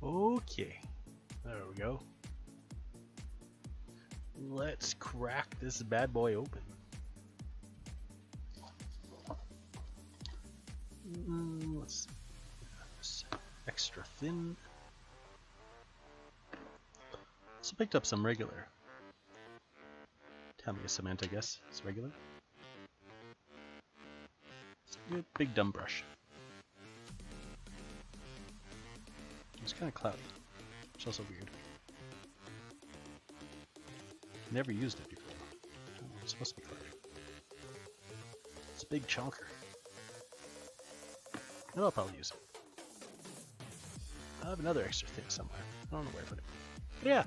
Okay, there we go. Let's crack this bad boy open. Let's see. This extra thin. So picked up some regular. Tamiya cement, I guess. It's regular. It's a good big dumb brush. It's kind of cloudy, which is also weird. Never used it before. Oh, it's supposed to be cloudy. It's a big chunker. And I'll probably use it. I have another extra thing somewhere. I don't know where I put it. But yeah,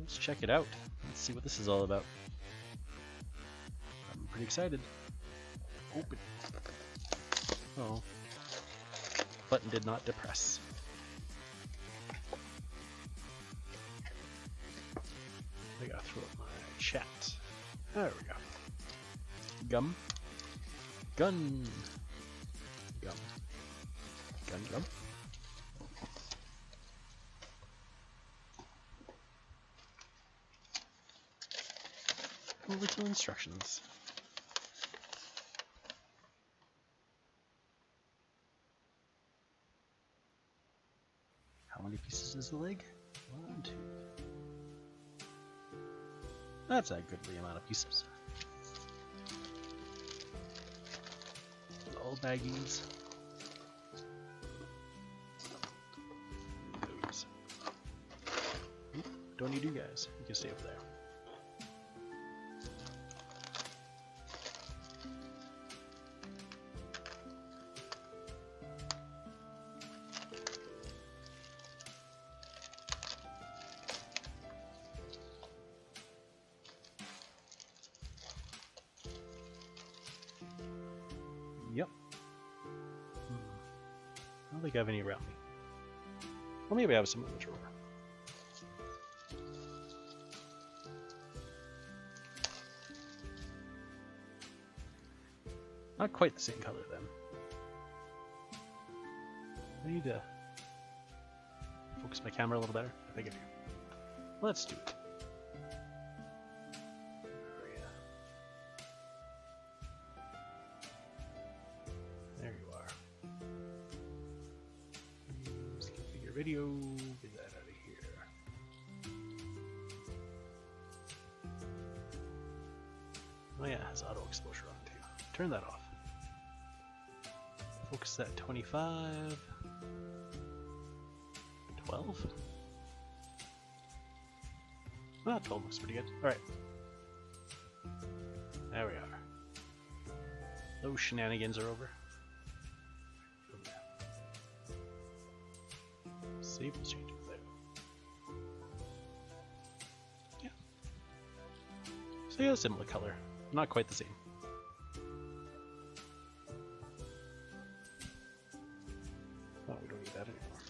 let's check it out. Let's see what this is all about. I'm pretty excited. Open. Oh. Button did not depress. I gotta throw up my chat. There we go. Gum. Gun. Gum. Gum. Over to instructions. How many pieces is the leg? 1, 2. That's a goodly amount of pieces. All baggies. Those. Don't need you guys. You can stay over there. Yep. I don't think I have any around me. Well, maybe I have some in the drawer. Not quite the same color then. I need to focus my camera a little better. I think I do. Let's do it. Video, get that out of here. Oh yeah, it has auto exposure on too. Turn that off. Focus that 25. 12? Ah, 12 looks pretty good. Alright. There we are. Those shenanigans are over. Save and change it there. Yeah. So yeah, similar color. Not quite the same. Oh, we don't need that anymore.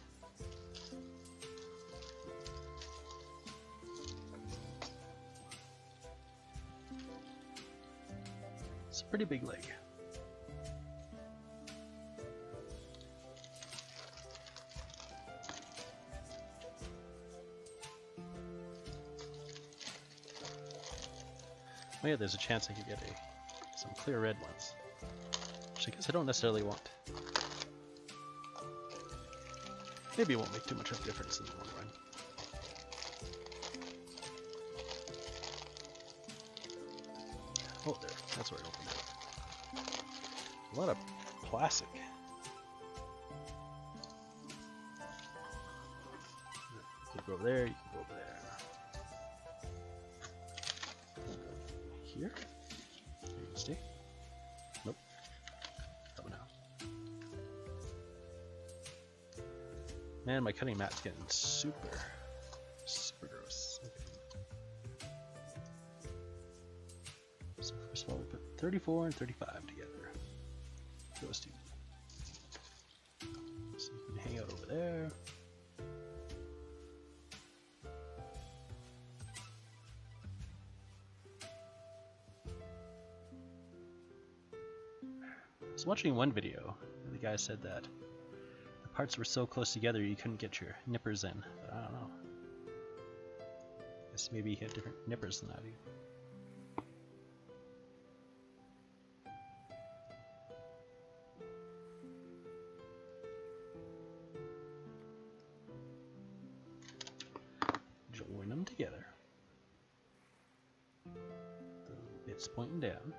It's a pretty big leg. Oh yeah, there's a chance I could get some clear red ones, which I guess I don't necessarily want. Maybe it won't make too much of a difference in the long run. Oh, there. That's where I opened it. A lot of plastic. You can go over there, you can go over there. Here? Here you can stay. Nope. Coming out. Man, my cutting mat's getting super gross. Okay. So first of all, we put 34 and 35 together. Those two. So you can hang out over there. I was watching one video, and the guy said that the The parts were so close together you couldn't get your nippers in, but I don't know. Guess maybe he had different nippers than I do. Join them together. The bits pointing down.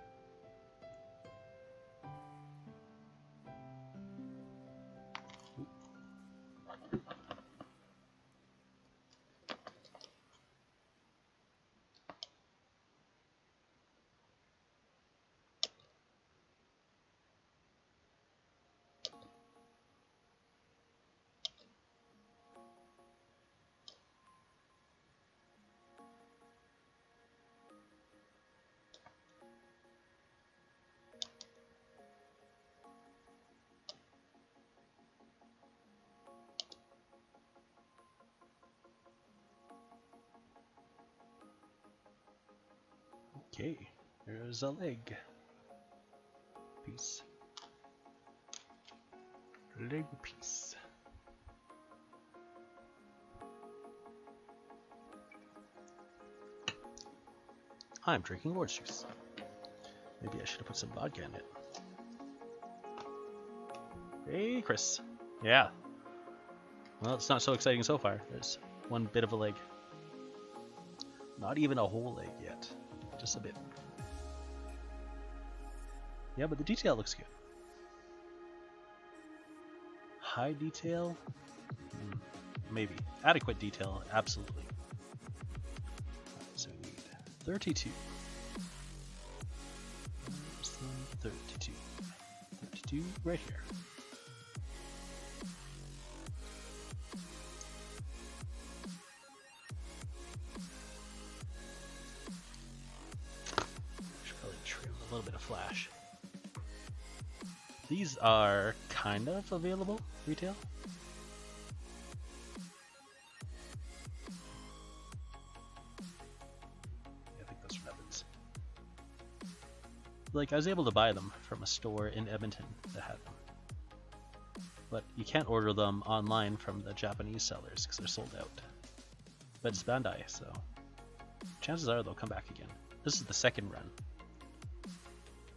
Okay, there's a leg piece. Leg piece. I'm drinking orange juice. Maybe I should have put some vodka in it. Hey, Chris. Yeah. Well, it's not so exciting so far. There's one bit of a leg. Not even a whole leg yet. Just a bit. Yeah, but the detail looks good. High detail? Maybe. Adequate detail, absolutely. So we need 32. 32. 32 right here. Should probably trim a little bit of flash. These are kind of available retail. I think those are Evans. Like, I was able to buy them from a store in Edmonton that had them. But you can't order them online from the Japanese sellers because they're sold out. But it's Bandai, so chances are they'll come back again. This is the second run,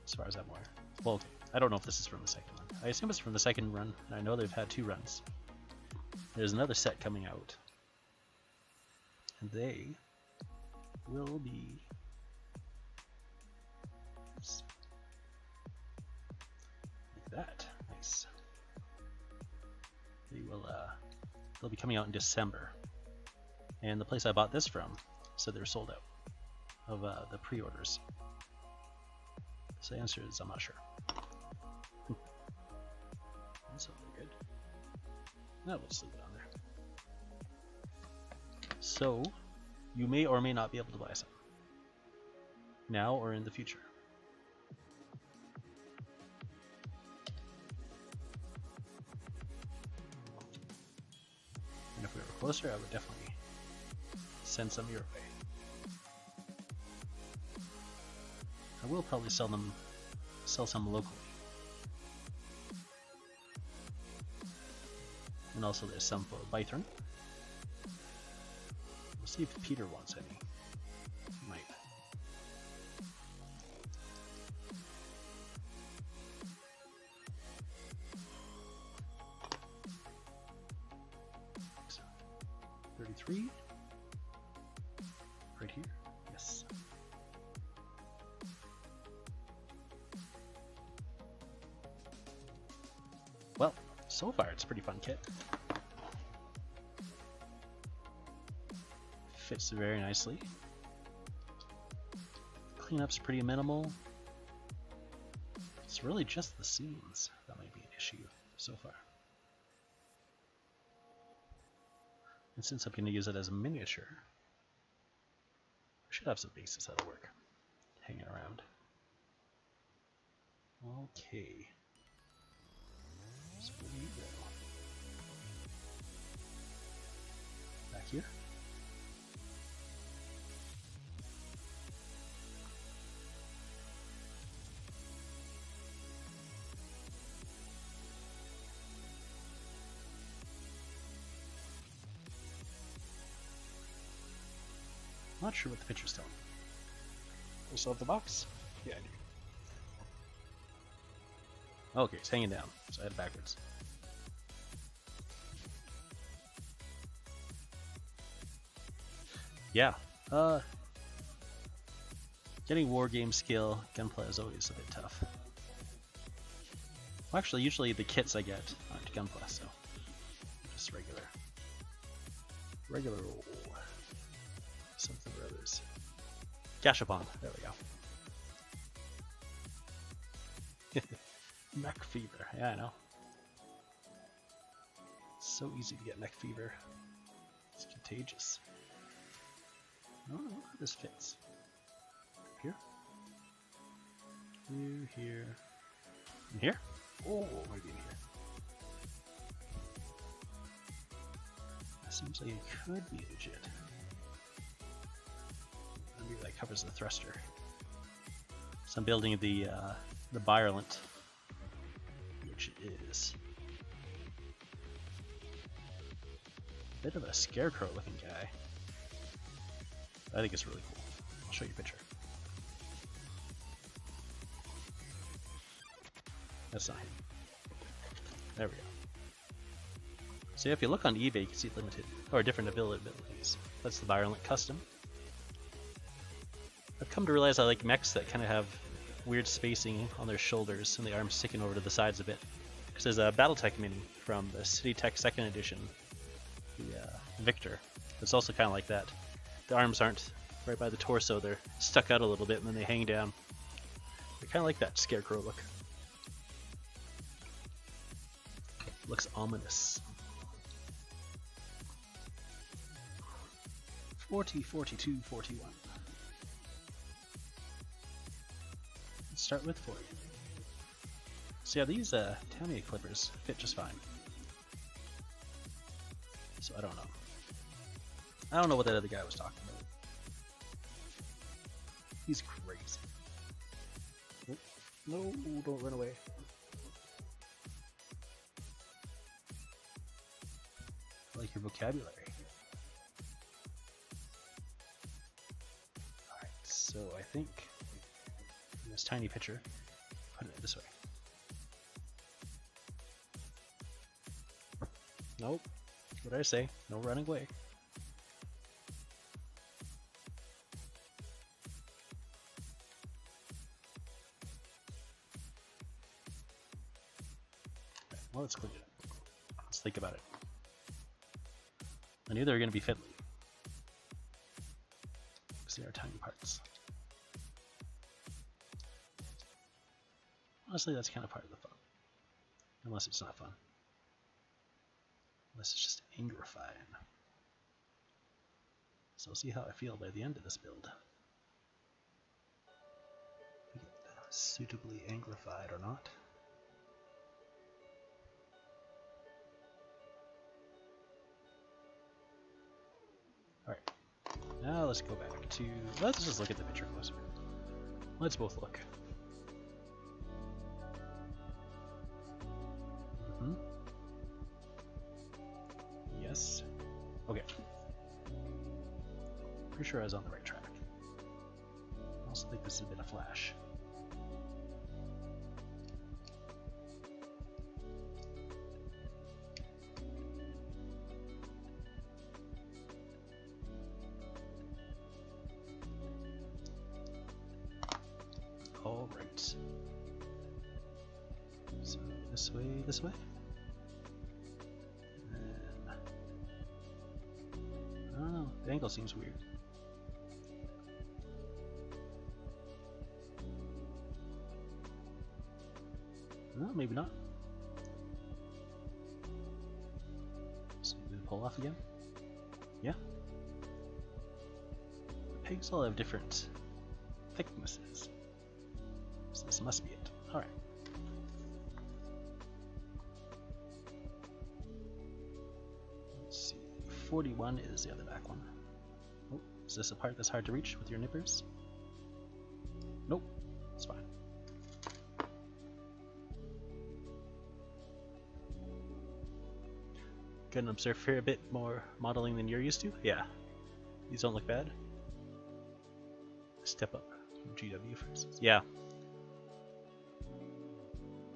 as far as I'm aware. Well, okay. I don't know if this is from the second one. I assume it's from the second run, and I know they've had 2 runs. There's another set coming out, and they will be like that. Nice. They will. They'll be coming out in December, and the place I bought this from said they're sold out of the pre-orders. So the answer is I'm not sure. That's not very good. No, we'll just leave it on there. So, you may or may not be able to buy some. Now or in the future. And if we were closer, I would definitely send some your way. I will probably sell some locally. And also there's some for Byarlant. We'll see if Peter wants any. He might. So, 33. Right here. Yes. Well, so far it's a pretty fun kit. Fits very nicely. Cleanup's pretty minimal. It's really just the seams that might be an issue so far. And since I'm going to use it as a miniature, I should have some bases that'll work hanging around. Okay. So where do you go? Back here? Not sure what the picture's telling me. I still have the box? Yeah, I do. Okay, it's hanging down, so I had it backwards. Yeah, getting war game skill, gunplay is always a bit tough. Well, actually, usually the kits I get aren't gunplay, so just regular roll. Something or others. Gashapon, there we go. Mech fever, yeah, I know. It's so easy to get mech fever. It's contagious. I don't know how this fits. Here? Here. In here? Oh, maybe in here. That seems like it could be legit. Maybe that covers the thruster. So I'm building the Byarlant, which is a bit of a scarecrow looking guy. I think it's really cool. I'll show you a picture. That's not him. There we go. So if you look on eBay, you can see limited or different abilities. That's the Byarlant custom. I've come to realize I like mechs that kind of have weird spacing on their shoulders and the arms sticking over to the sides a bit. Because there's a BattleTech mini from the City Tech 2nd edition, the Victor. It's also kind of like that. The arms aren't right by the torso, they're stuck out a little bit and then they hang down. They're kind of like that scarecrow look. Looks ominous. 40, 42, 41. Let's start with 40. So yeah, these Tamiya clippers fit just fine. So I don't know. I don't know what that other guy was talking about. He's crazy. Oh, no, don't run away. I like your vocabulary. Alright, so I think in this tiny picture, put it this way. Nope. What did I say? No running away. Well, let's clean it up. Let's think about it. I knew they were going to be fiddly. Because they are tiny parts. Honestly, that's kind of part of the fun. Unless it's not fun. Unless it's just angrifying. So we'll see how I feel by the end of this build. If I get suitably angrified or not. Alright, now let's go back to, let's just look at the picture closer. Let's both look. Yes. Okay. Pretty sure I was on the right track. I also think this is a bit of flash. All right. So this way, this way. And then, I don't know. The angle seems weird. No, maybe not. So we pull off again. Yeah. The pegs all have different thicknesses. So this must be it. Alright. Let's see. 41 is the other back one. Oh, is this a part that's hard to reach with your nippers? Nope. It's fine. Gundams are a fair bit more modeling than you're used to? Yeah. These don't look bad. Step up GW, for instance. Yeah.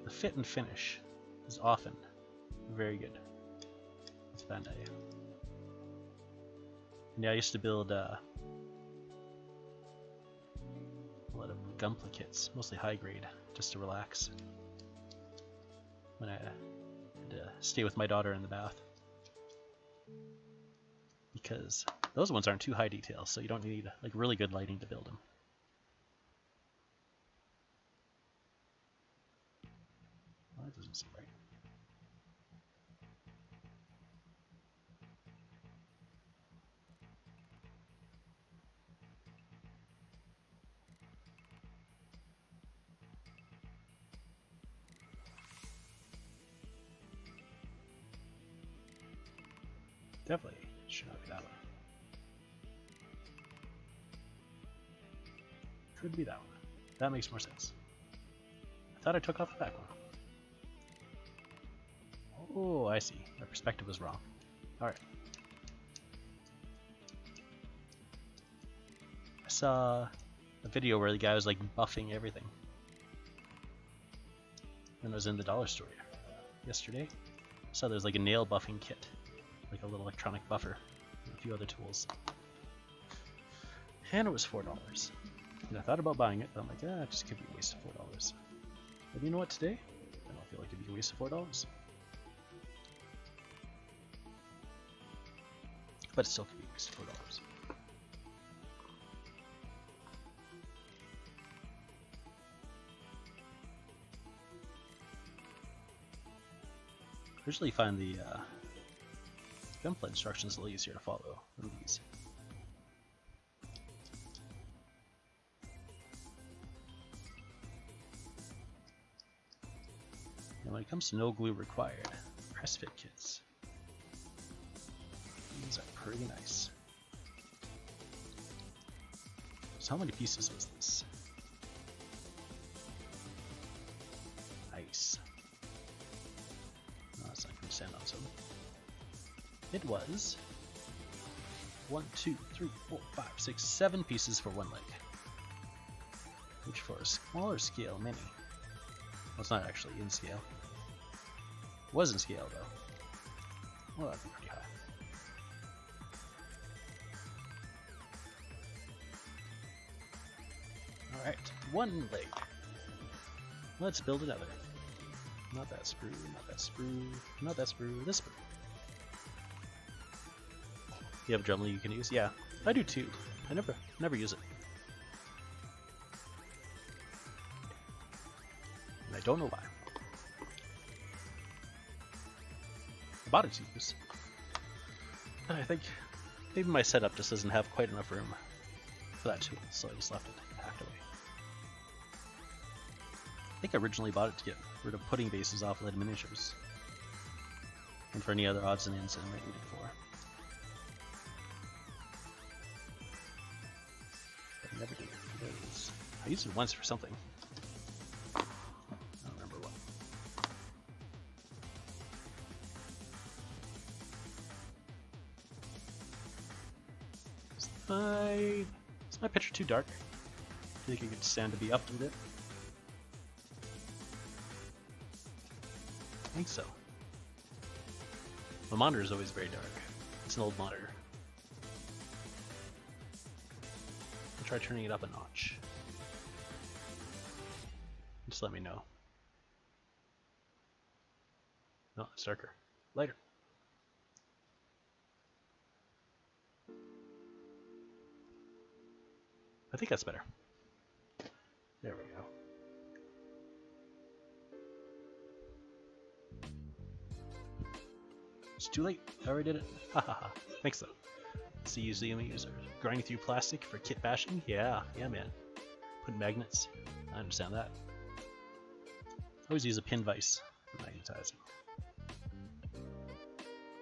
The fit and finish is often very good. It's Bandai. And yeah, I used to build a lot of Gunpla kits, mostly high grade, just to relax when I had to stay with my daughter in the bath. Because those ones aren't too high detail, so you don't need like really good lighting to build them. Well, that doesn't seem right. Definitely should not be that one. Could be that one. That makes more sense. I thought I took off the back one. Oh, I see. My perspective was wrong. Alright. I saw a video where the guy was like buffing everything. When I was in the dollar store yesterday. I saw there's like a nail buffing kit. Like a little electronic buffer. And a few other tools. And it was $4. And I thought about buying it, but I'm like, it just could be a waste of $4. But you know what, today? I don't feel like it'd be a waste of $4. But it still could be a waste of $4. I usually find the Gunpla instructions a little easier to follow than these. And when it comes to no glue required, press fit kits. These are pretty nice. So how many pieces was this? Nice. No, that's not going to stand on some. It was 1, 2, 3, 4, 5, 6, 7 pieces for one leg. Which for a smaller scale mini, well, it's not actually in scale. It was in scale though. Well, that'd be pretty high. Alright, one leg. Let's build another. Not that sprue, not that sprue, not that sprue, this sprue. You have a drum lead you can use? Yeah, I do too. I never use it. And I don't know why. I bought it to use. But I think maybe my setup just doesn't have quite enough room for that tool, so I just left it packed away. I think I originally bought it to get rid of pudding bases off lead miniatures. And for any other odds and ends that I might need it for. Never do. I used it once for something. I don't remember what. Is my picture too dark? Do you think it could stand to be upped a bit? I think so. My monitor is always very dark. It's an old monitor. Try turning it up a notch. Just let me know. No, it's darker. Lighter. I think that's better. There we go. It's too late. I already did it. Ha ha ha. Thanks though. See museum user. Grinding through plastic for kit bashing? Yeah, man. Put magnets. I understand that. I always use a pin vise for magnetizing.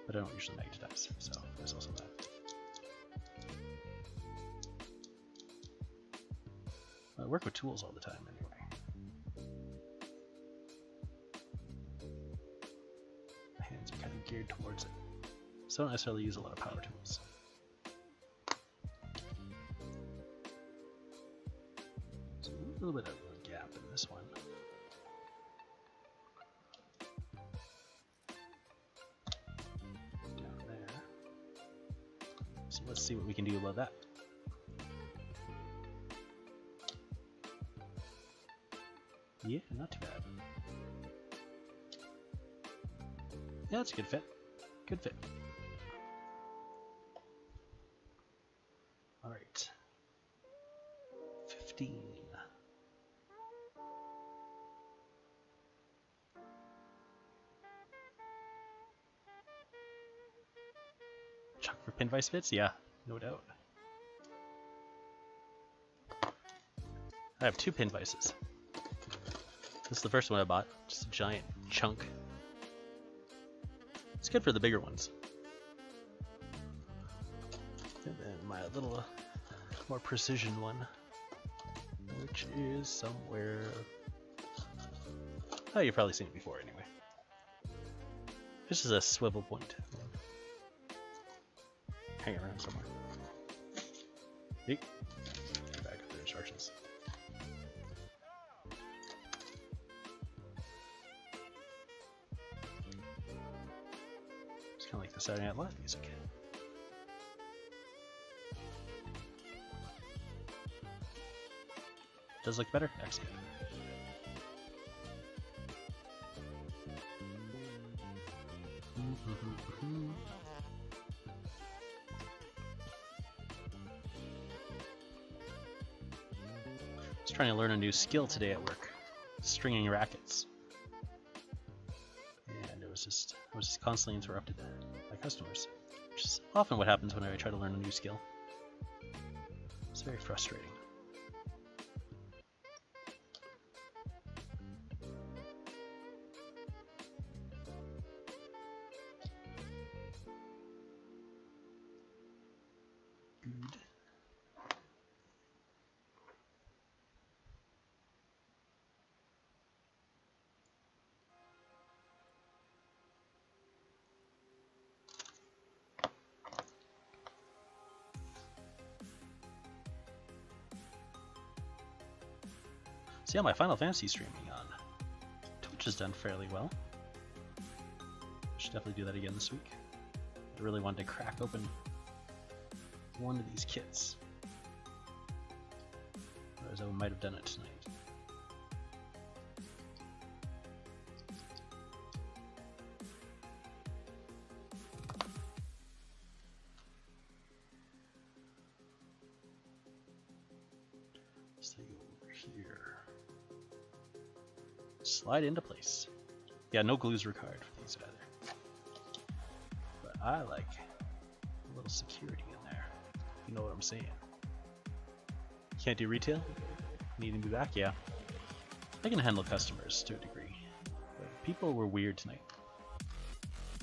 But I don't usually magnetize, so there's also that. I work with tools all the time anyway. My hands are kind of geared towards it. So I don't necessarily use a lot of power tools. little bit of a gap in this one. Down there. So let's see what we can do about that. Yeah, not too bad. Yeah, that's a good fit. Good fit. Alright. 15. Chuck for pin vice fits? Yeah, no doubt. I have 2 pin vices. This is the first one I bought. Just a giant chunk. It's good for the bigger ones. And then my little more precision one, which is somewhere. Oh, you've probably seen it before anyway. This is a swivel point. Hang around somewhere. Hey, back up the instructions. It's kind of like the Saturday Night Live music. Does look better? Excellent. I was trying to learn a new skill today at work, stringing rackets, and I was just constantly interrupted by customers, which is often what happens when I try to learn a new skill. It's very frustrating. See how my Final Fantasy streaming on Twitch has done fairly well. Should definitely do that again this week. I really wanted to crack open one of these kits. Otherwise I might have done it tonight. Stay over here. Slide into place. Yeah, no glues required for these either. But I like a little security in there. You know what I'm saying. Can't do retail? Needing to be back? Yeah. I can handle customers to a degree. But people were weird tonight.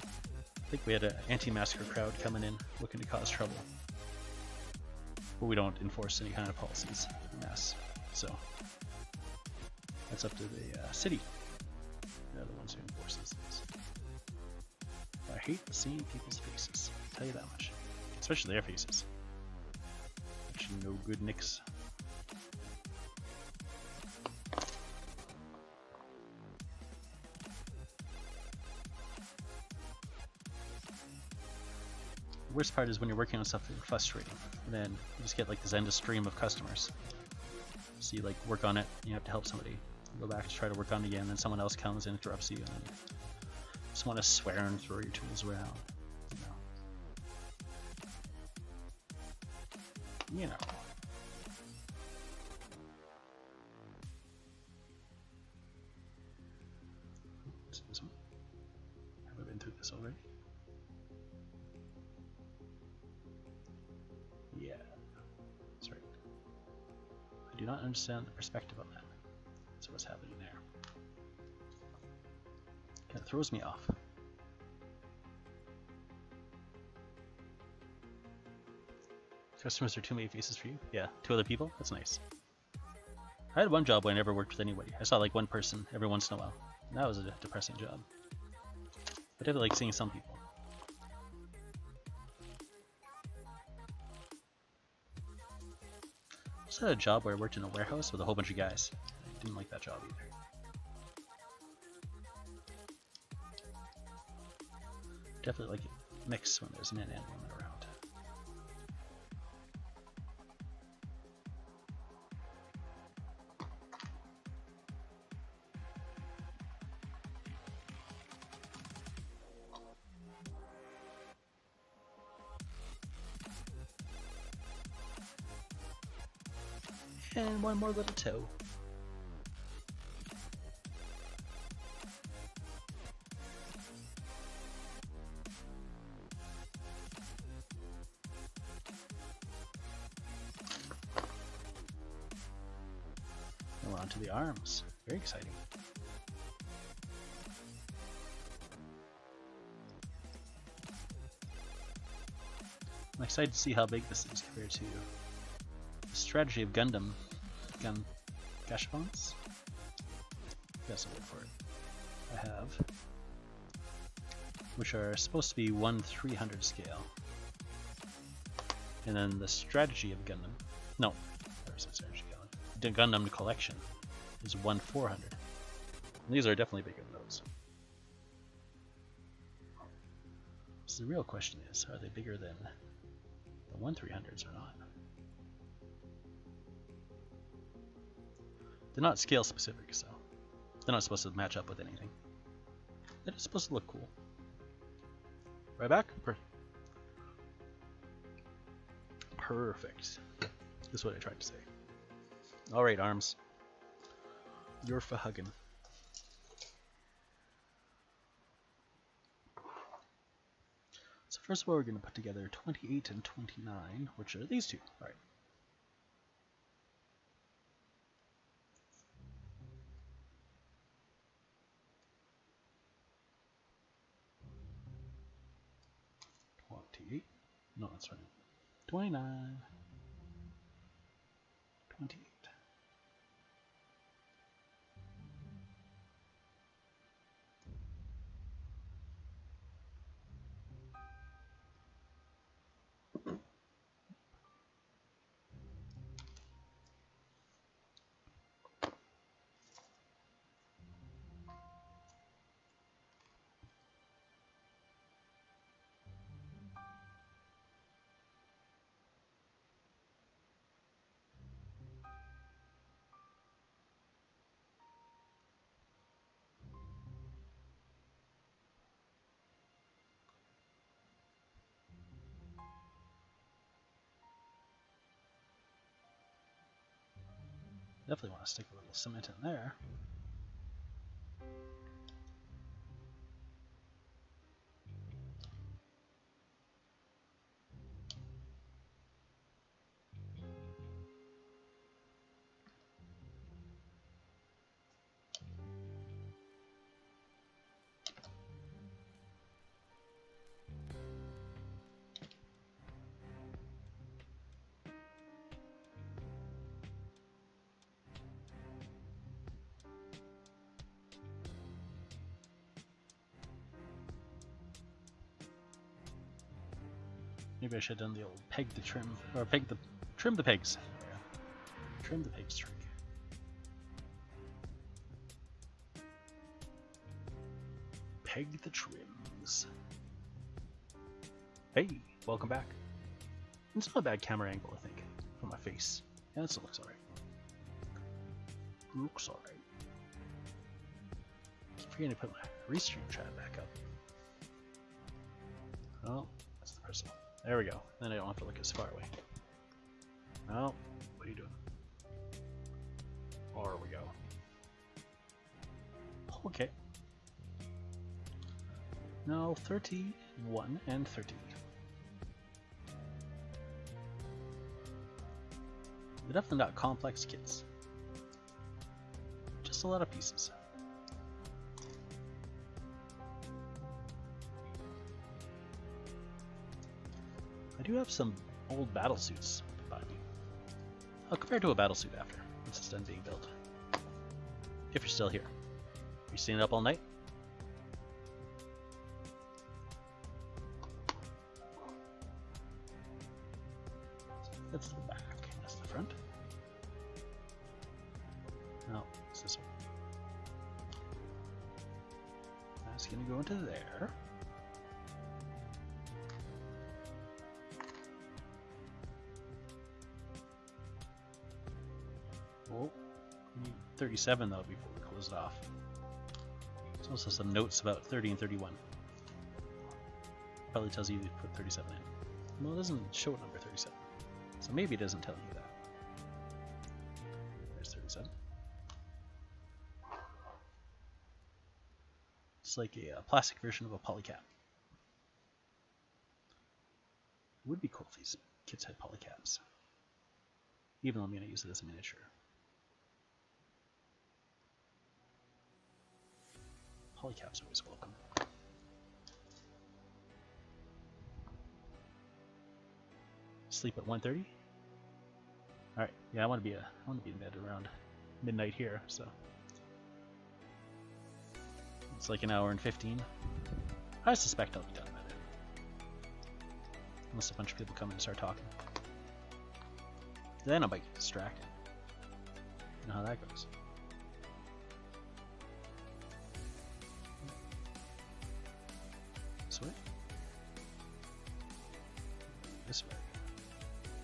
I think we had an anti-masker crowd coming in looking to cause trouble. But we don't enforce any kind of policies en masse. So that's up to the city. They're the ones who enforce these things. I hate seeing people's faces. I'll tell you that much. Especially their faces. Actually, no good nicks. The worst part is when you're working on something frustrating, and then you just get like this endless stream of customers. So you like work on it, and you have to help somebody. You go back to try to work on it again, and then someone else comes and interrupts you, and then you just want to swear and throw your tools around. You know. What's this one? Have I been through this already? Yeah, that's right. I do not understand the perspective on that. So what's happening there? Kind of throws me off. Customers are too many faces for you? Yeah, 2 other people? That's nice. I had one job where I never worked with anybody. I saw like one person every once in a while. And that was a depressing job. I definitely like seeing some people. also had a job where I worked in a warehouse with a whole bunch of guys. I didn't like that job either. Definitely like it mixed when there's men and women around. And one more little toe. And we're on to the arms. Very exciting. I'm excited to see how big this is compared to the strategy of Gundam. Gashapons? That's a word for it. I have. Which are supposed to be 1/300 scale. And then the strategy of Gundam. No, there's a strategy Gundam. The Gundam collection is 1/400. And these are definitely bigger than those. So the real question is, are they bigger than the 1/300s or not? They're not scale specific, so they're not supposed to match up with anything. They're just supposed to look cool. Right back? Perfect. That's what I tried to say. Alright, arms. You're for hugging. So first of all, we're going to put together 28 and 29, which are these two. Alright. No, that's right. 29, 28. Definitely want to stick a little cement in there. Maybe I should have done the old peg the trim, or trim the pegs. Trim the pegs trick. Peg the trims. Hey, welcome back. It's not a bad camera angle, I think, for my face. Yeah, this looks alright. Looks alright. Keep forgetting to put my Restream chat back up. Oh, that's the personal. There we go. Then I don't have to look as far away. Oh, what are you doing? Oh, there we go. Okay. Now 31 and 30. They're definitely not complex kits. Just a lot of pieces. I do have some old battle suits by me. I'll compare to a battle suit after, once it's done being built. If you're still here. Are you staying up all night? That's the back, that's the front. It's gonna go into there. Oh, we need 37 though before we close it off. There's also some notes about 30 and 31. Probably tells you to put 37 in. Well, it doesn't show number 37, so maybe it doesn't tell you that. There's 37. It's like a plastic version of a polycap. It would be cool if these kits had polycaps, even though I'm going to use it as a miniature. Polycaps are always welcome. Sleep at 1:30. All right, yeah, I want to be in bed around midnight here, so it's like an hour and 15. I suspect I'll be done by then, unless a bunch of people come in and start talking. Then I might get distracted. You know how that goes. This way? This way.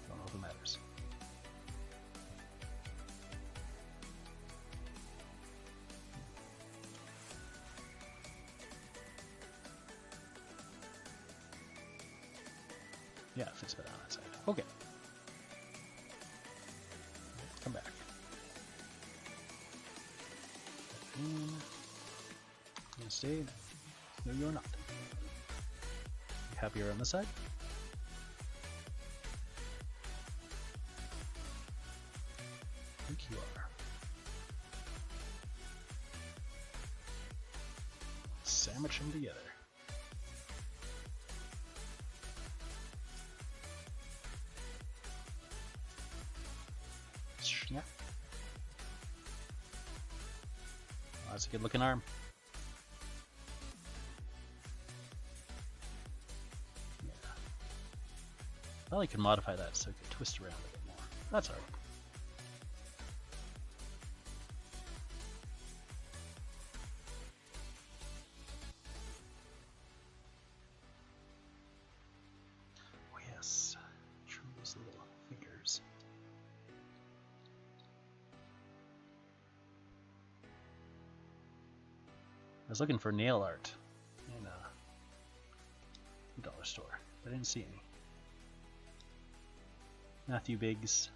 Don't know if it matters. Yeah, it fits better on that side. Okay. Come back. You stay? No, you're not. You happier on this side? I think you are. Sandwich them together. Yeah. Oh, that's a good looking arm. Yeah. Well, I can modify that so it can twist around a bit more. That's alright. Oh yes, trim those little fingers. I was looking for nail art in a dollar store, but I didn't see any. Matthew Biggs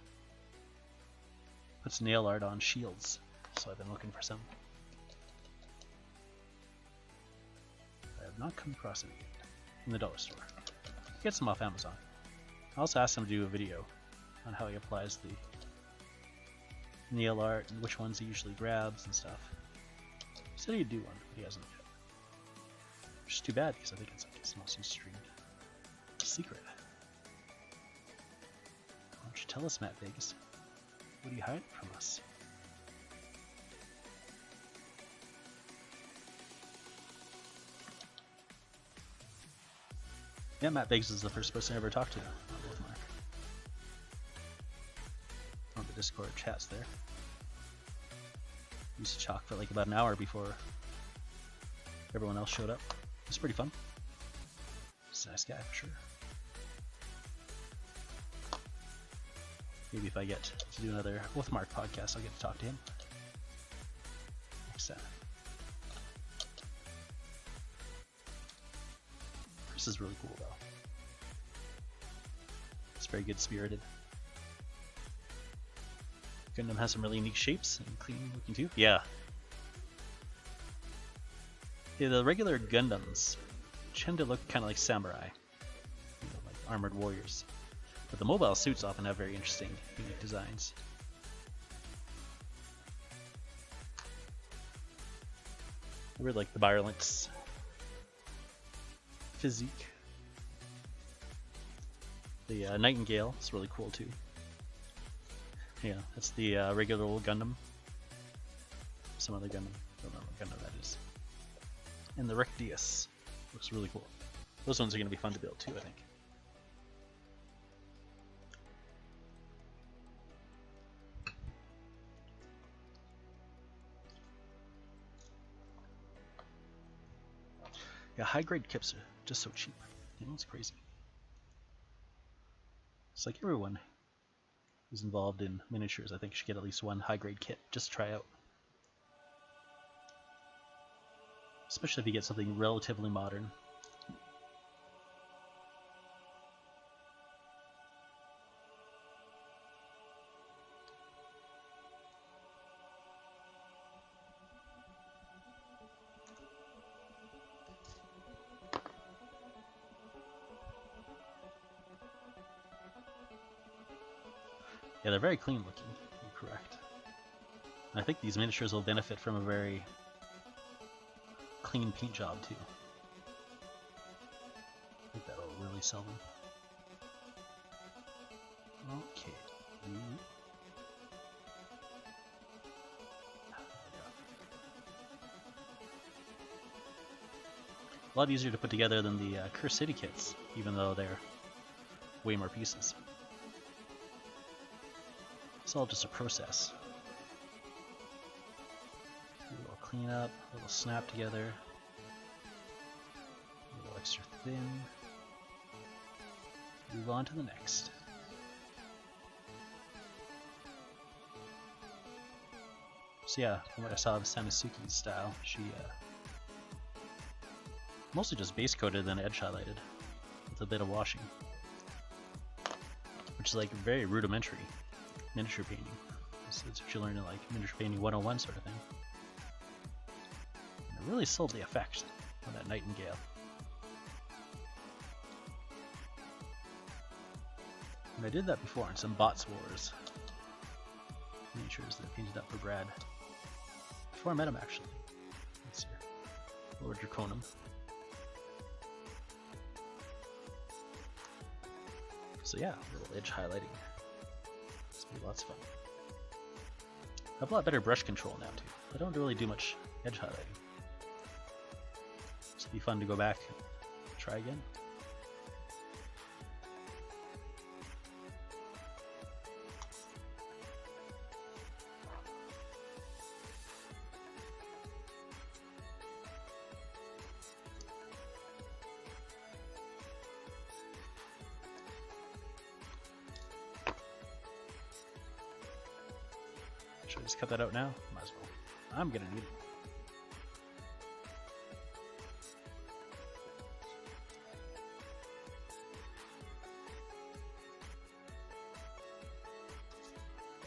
puts nail art on shields, so I've been looking for some. I have not come across any yet in the dollar store. Get some off Amazon. I also asked him to do a video on how he applies the nail art and which ones he usually grabs and stuff. He said he'd do one, but he hasn't yet. Which is too bad, because I think it's like his most streamed secret. Why don't you tell us, Matt Biggs? What are you hiding from us? Yeah, Matt Biggs is the first person I ever talked to on Wolfmark. On the Discord chats there. Used to talk for like about an hour before everyone else showed up. It was pretty fun. He's a nice guy for sure. Maybe if I get to do another Wolfmark podcast, I'll get to talk to him next time. Chris is really cool though. It's very good spirited. Gundam has some really unique shapes and clean looking too. Yeah. Yeah, the regular Gundams tend to look kind of like samurai, you know, like armored warriors. But the mobile suits often have very interesting, unique designs. I really like the Byarlant's physique. The Nightingale is really cool too. Yeah, that's the regular old Gundam. Some other Gundam. Don't know what Gundam that is. And the Rectius looks really cool. Those ones are going to be fun to build too, I think. Yeah, high grade kits are just so cheap. You know, it's crazy. It's like everyone who's involved in miniatures, I think, should get at least one high grade kit just to try out. Especially if you get something relatively modern. Yeah, they're very clean looking, you're correct. And I think these miniatures will benefit from a very clean paint job too. I think that'll really sell them. Okay. A lot easier to put together than the Curse City kits, even though they're way more pieces. It's all just a process. A little clean up, a little snap together, a little extra thin. Move on to the next. So yeah, from what I saw of Sanasuki's style, she mostly just base coated then edge highlighted with a bit of washing, which is like very rudimentary miniature painting. It's what you learn in like miniature painting 101 sort of thing. And it really sold the effect on that nightingale. And I did that before in some Bots Wars miniatures that I painted up for Brad. Before I met him, actually. Let's see here. Lord Draconum. So yeah, a little edge highlighting. It's gonna be lots of fun. I have a lot better brush control now too. I don't really do much edge highlighting. So it'll be fun to go back and try again. Should I just cut that out now? Might as well. I'm gonna need it.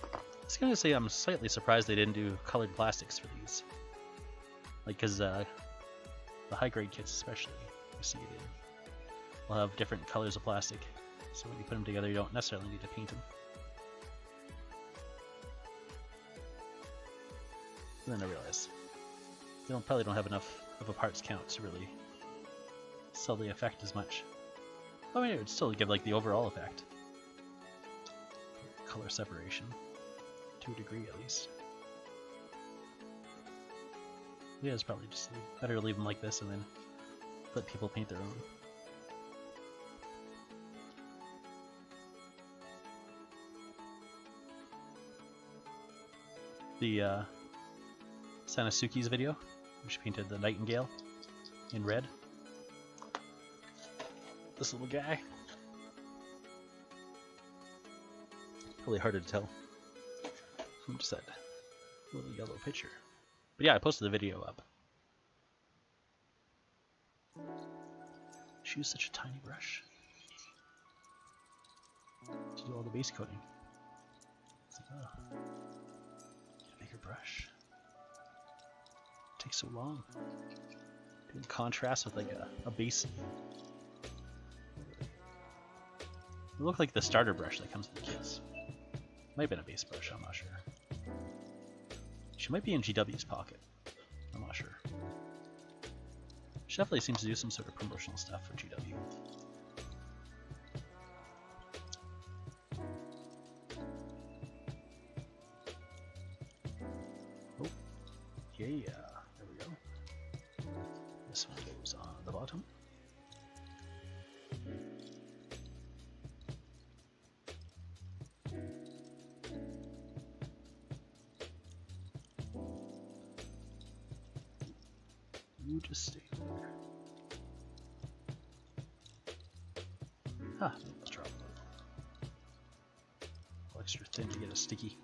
I was gonna say I'm slightly surprised they didn't do colored plastics for these. Like, cause the high grade kits especially, you see it will have different colors of plastic. So when you put them together, you don't necessarily need to paint them. And then I realized they probably don't have enough of a parts count to really sell the effect as much. I mean, it would still give like the overall effect. Color separation, to a degree at least. Yeah, it's probably just better to leave them like this and then let people paint their own. The Sanasuki's video, where she painted the nightingale in red. This little guy. Probably harder to tell from just that little yellow picture. But yeah, I posted the video up. She used such a tiny brush to do all the base coating. It's like, oh, get a bigger brush. It takes so long. In contrast with like a base. It looked like the starter brush that comes with the kits. Might have been a base brush, I'm not sure. She might be in GW's pocket. I'm not sure. She definitely seems to do some sort of promotional stuff for GW. Oh, yeah, there we go. This one goes on the bottom. You just stay there. Ah, let's drop. Extra thin to get a sticky.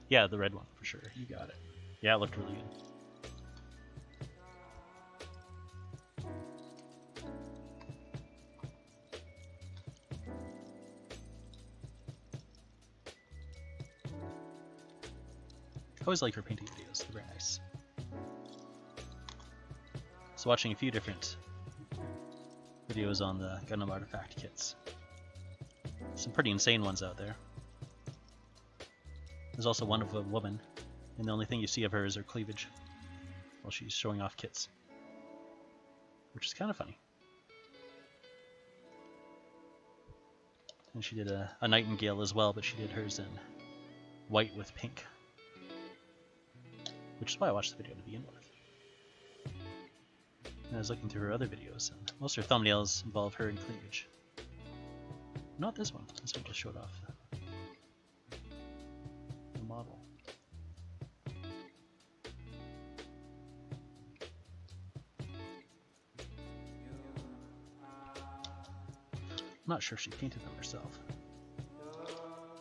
Yeah, the red one for sure. You got it. Yeah, it looked really good. I always like her painting videos. They're very nice. So watching a few different videos on the Gundam Artifact kits. Some pretty insane ones out there. There's also one of a woman, and the only thing you see of her is her cleavage while she's showing off kits, which is kind of funny. And she did a nightingale as well, but she did hers in white with pink, which is why I watched the video to begin with. And I was looking through her other videos, and most of her thumbnails involve her in cleavage. Not this one. This one just showed off the model. I'm not sure if she painted them herself.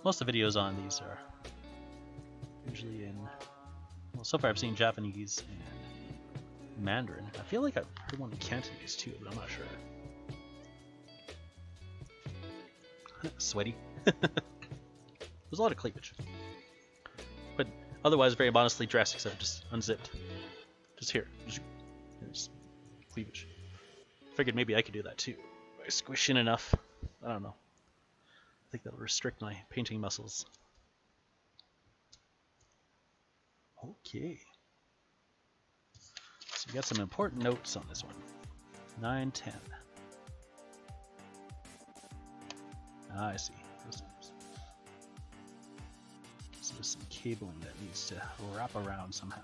Most of the videos on these are usually in, well, so far I've seen Japanese and Mandarin. I feel like I've heard one in Cantonese too, but I'm not sure. Sweaty. There's a lot of cleavage. But otherwise very modestly dressed, except just unzipped. Just here. There's cleavage. Figured maybe I could do that too. If I squish in enough. I don't know. I think that'll restrict my painting muscles. Okay. So we got some important notes on this one. 910. Ah, I see. So there's some cabling that needs to wrap around somehow.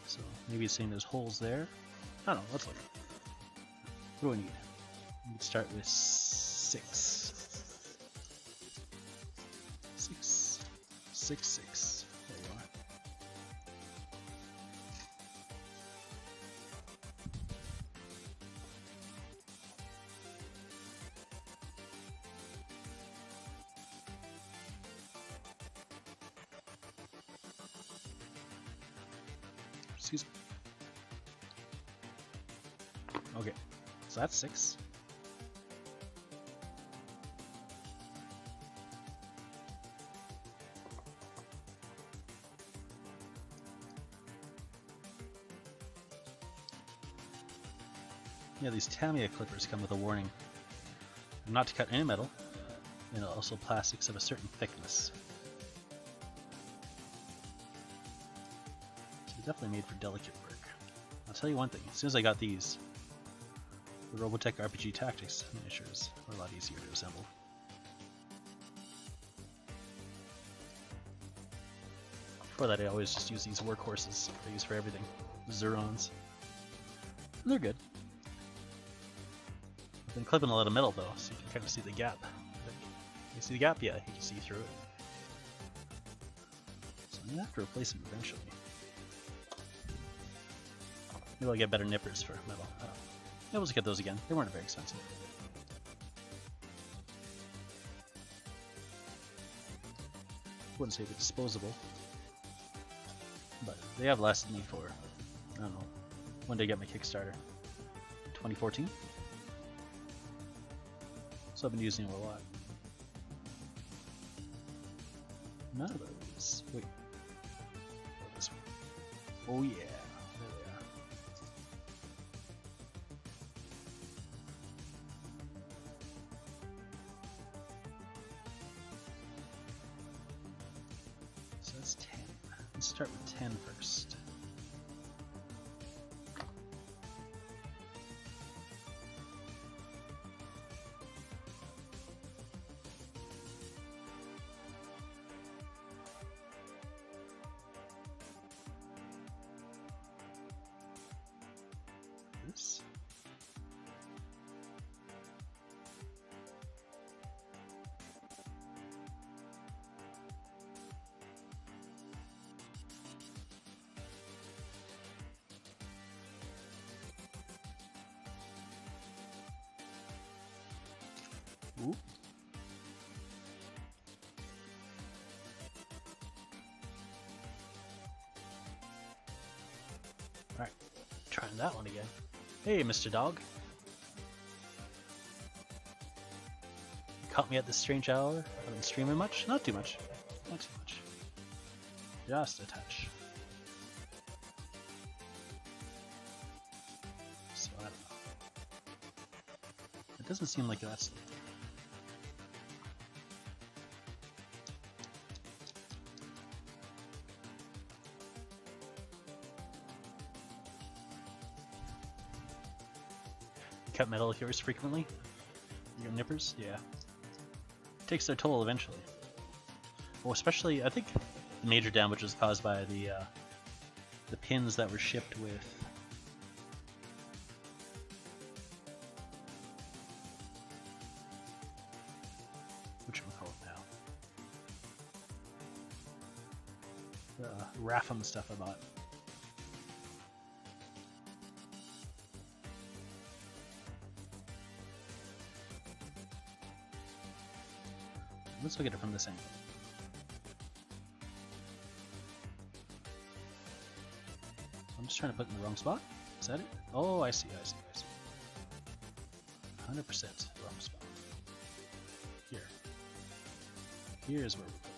So maybe it's saying there's holes there. I don't know. Let's look. What do we need? We need to start with 6. 6. 6, 6. There you are. Excuse me. Okay, so that's 6. Yeah, these Tamiya clippers come with a warning not to cut any metal, and also plastics of a certain thickness. So they're definitely made for delicate work. I'll tell you one thing, as soon as I got these, the Robotech RPG Tactics miniatures were a lot easier to assemble. Before that I always just use these workhorses I use for everything. Zurons. They're good. I've been clipping a lot of metal though, so you can kind of see the gap. You see the gap? Yeah, you can see through it. So I'm gonna have to replace them eventually. Maybe I'll get better nippers for metal. Yeah, we'll just get those again. They weren't very expensive. Wouldn't say they're disposable, but they have lasted me for, I don't know, when did I get my Kickstarter? 2014? So I've been using them a lot. None of those. Wait. Oh, this one. Oh yeah. There they are. So that's 10. Let's start with 10 first. Ooh. Alright, trying that one again. Hey, Mr. Dog. Caught me at this strange hour. I've been streaming much? Not too much. Not too much. Just a touch. So I don't know. It doesn't seem like that's... You cut metal heroes frequently? Your nippers? Yeah. Takes their toll eventually. Well, especially, I think the major damage was caused by the pins that were shipped with whatchamacallit now? The Rapham stuff I bought. Let's look at it from this angle. I'm just trying to put it in the wrong spot. Is that it? Oh, I see, I see, I see. 100% wrong spot. Here. Here's where we put them.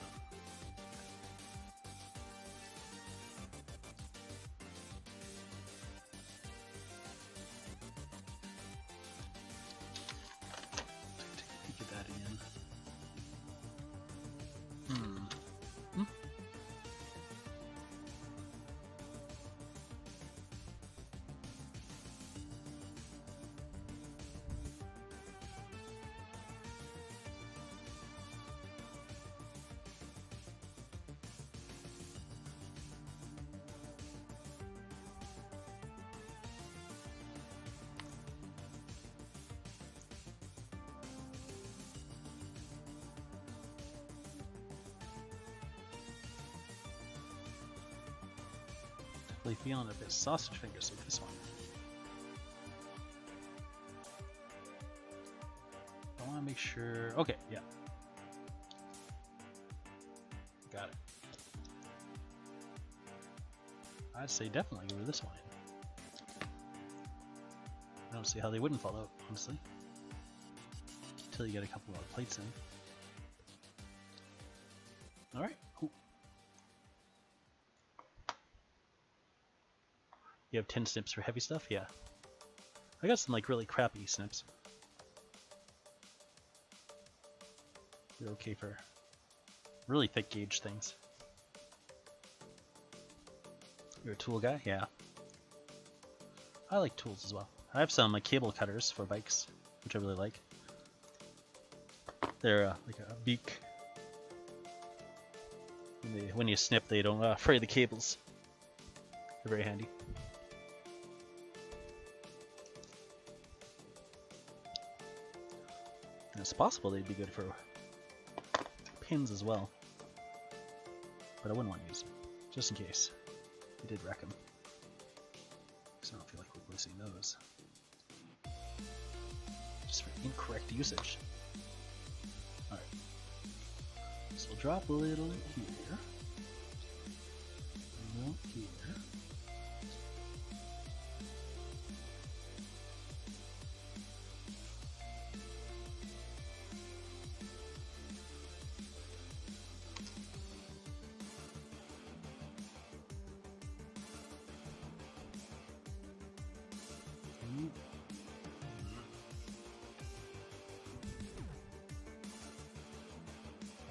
Take a peek at that again. Feeling a bit sausage fingers with this one. I want to make sure. Okay, yeah. Got it. I'd say definitely go with this one. I don't see how they wouldn't fall out, honestly. Until you get a couple of plates in. Alright, cool. You have 10 snips for heavy stuff? Yeah. I got some like really crappy snips. They're okay for really thick gauge things. You're a tool guy? Yeah. I like tools as well. I have some cable cutters for bikes, which I really like. They're like a beak. When you snip, they don't fray the cables. They're very handy. And it's possible they'd be good for pins as well. But I wouldn't want to use them, just in case. I did wreck them. Because I don't feel like replacing those. Just for incorrect usage. Alright. So we'll drop a little here. A little here.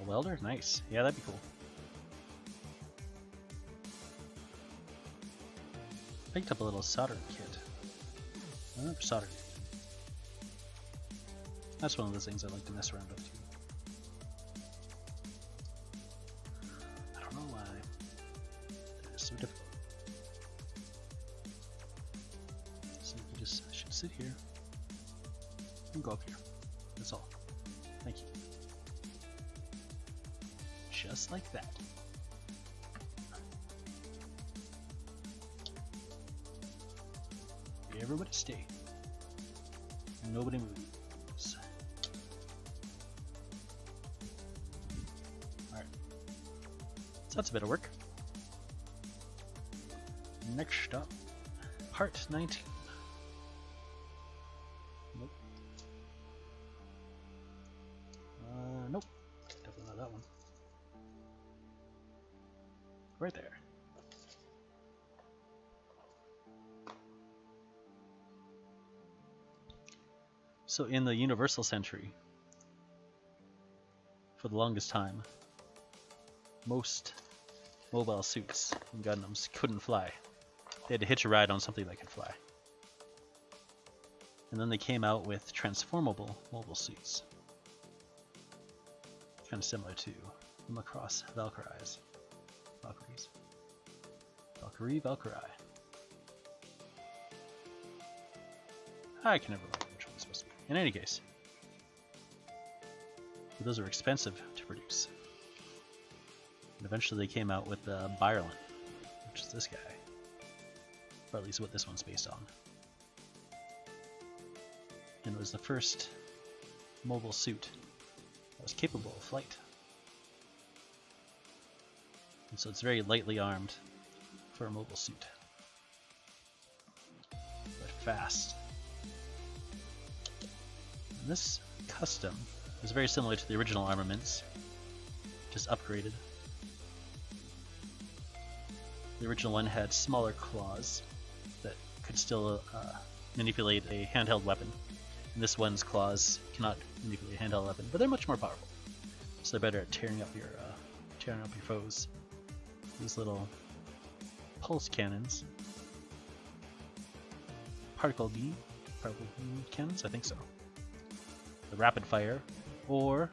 A welder? Nice. Yeah, that'd be cool. Picked up a little solder kit. I never soldered. That's one of those things I like to mess around with too. I don't know why. They're so difficult. So you just should sit here and go up here. That's all. Thank you. Just like that. Everybody stay. Nobody moves. So that's a bit of work. Next up, part 19. Nope. Nope. Definitely not that one. Right there. So in the Universal Century, for the longest time, most mobile suits and Gundams couldn't fly. They had to hitch a ride on something that could fly. And then they came out with transformable mobile suits. Kind of similar to the Macross Valkyries. Valkyrie. I can never remember which one it's supposed to be. In any case, but those are expensive to produce. And eventually they came out with the Byarlant, which is this guy. Or at least what this one's based on. And it was the first mobile suit that was capable of flight. And so it's very lightly armed for a mobile suit. But fast. And this custom is very similar to the original armaments, just upgraded. The original one had smaller claws that could still manipulate a handheld weapon. And this one's claws cannot manipulate a handheld weapon, but they're much more powerful. So they're better at tearing up your foes. These little pulse cannons, particle beam cannons, I think so. The rapid fire, or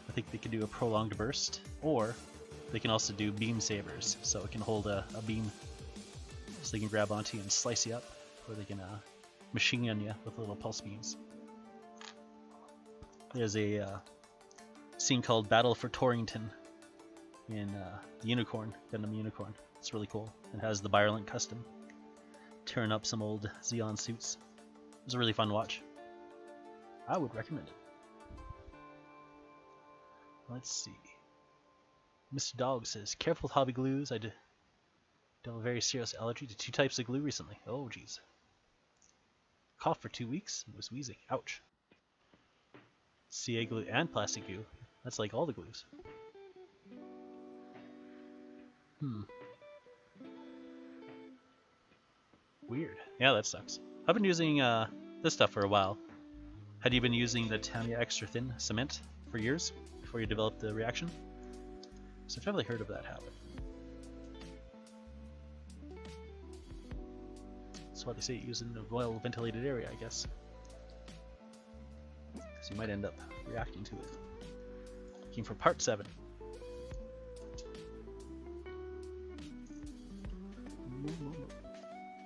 I think they can do a prolonged burst, or they can also do beam sabers, so it can hold a beam, so they can grab onto you and slice you up, or they can machine gun you with little pulse beams. There's a scene called Battle for Torrington in Gundam Unicorn. It's really cool. It has the Byarlant custom, tearing up some old Xeon suits. It was a really fun watch. I would recommend it. Let's see. Mr. Dog says, careful with hobby glues. I developed a very serious allergy to 2 types of glue recently. Oh, jeez. Coughed for 2 weeks and was wheezing. Ouch. CA glue and plastic glue. That's like all the glues. Weird. Yeah, that sucks. I've been using this stuff for a while. Had you been using the Tamiya extra thin cement for years before you developed the reaction? So I've definitely heard of that happen. That's why they say use it in a well ventilated area, I guess. So you might end up reacting to it. Looking for part 7.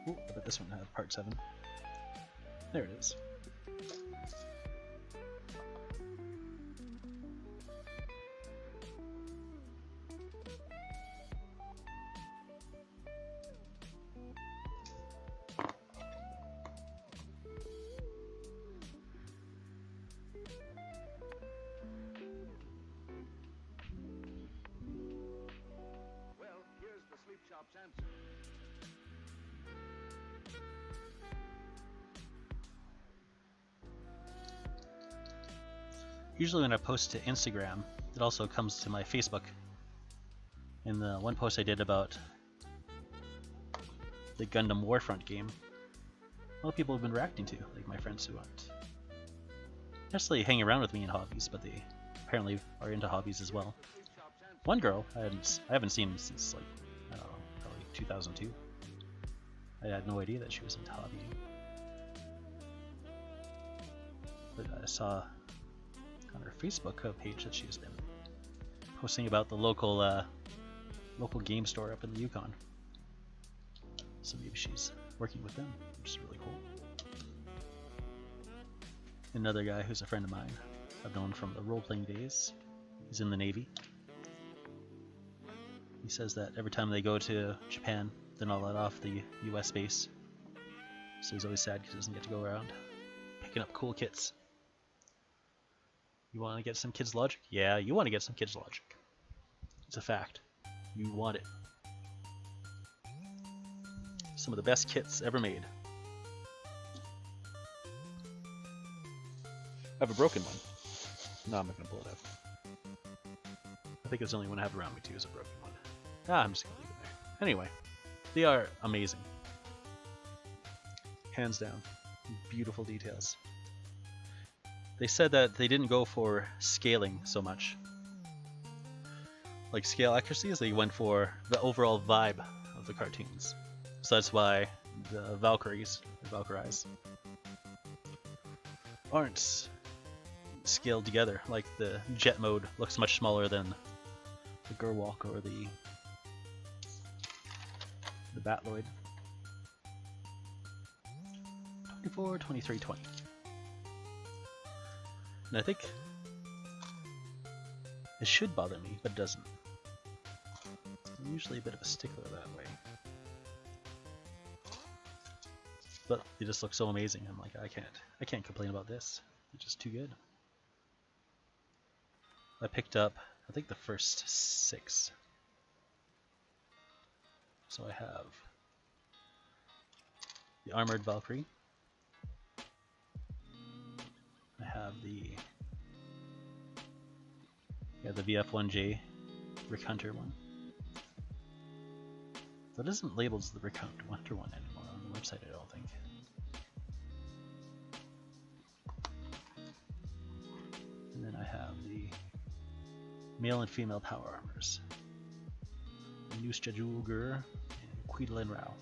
Ooh, I bet this one had part 7. There it is. Usually when I post to Instagram, it also comes to my Facebook. In the one post I did about the Gundam Warfront game, a lot of people have been reacting to, like my friends who aren't necessarily hang around with me in hobbies, but they apparently are into hobbies as well. One girl I haven't seen since, like, I don't know, probably 2002. I had no idea that she was into hobbying. But I saw on her Facebook page that she's been posting about the local game store up in the Yukon. So maybe she's working with them, which is really cool. Another guy who's a friend of mine, I've known from the role-playing days. He's in the Navy. He says that every time they go to Japan, they're not let off the US base. So he's always sad because he doesn't get to go around picking up cool kits. You want to get some Kids Logic? Yeah, you want to get some Kids Logic. It's a fact. You want it. Some of the best kits ever made. I have a broken one. No, I'm not going to pull it out. I think it's the only one I have around me too is a broken one. I'm just going to leave it there. Anyway, they are amazing. Hands down. Beautiful details. They said that they didn't go for scaling so much. Like scale accuracies, they went for the overall vibe of the cartoons. So that's why the Valkyries aren't scaled together. Like the jet mode looks much smaller than the Gerwalk or the Batloid. 24, 23, 20. And I think it should bother me, but it doesn't. I'm usually a bit of a stickler that way. But they just look so amazing. I'm like, I can't complain about this. It's just too good. I picked up, I think, the first 6. So I have the Armored Valkyrie. I have the VF1J Rick Hunter one. That isn't labeled as the Rick Hunter one anymore on the website, I don't think. And then I have the male and female power armors. Nusjajugur and Quidlin Rao.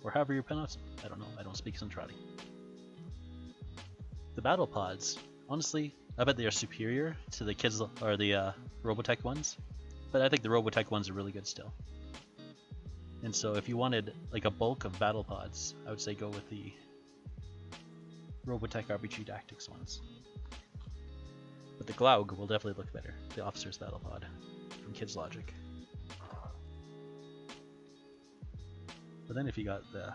Or however you pronounce them. I don't know, I don't speak Centrali. The battle pods, honestly, I bet they are superior to the kids or the Robotech ones. But I think the Robotech ones are really good still. And so if you wanted like a bulk of battle pods, I would say go with the Robotech RPG Tactics ones. But the Glaug will definitely look better, the Officer's Battle Pod from Kids Logic. But then if you got the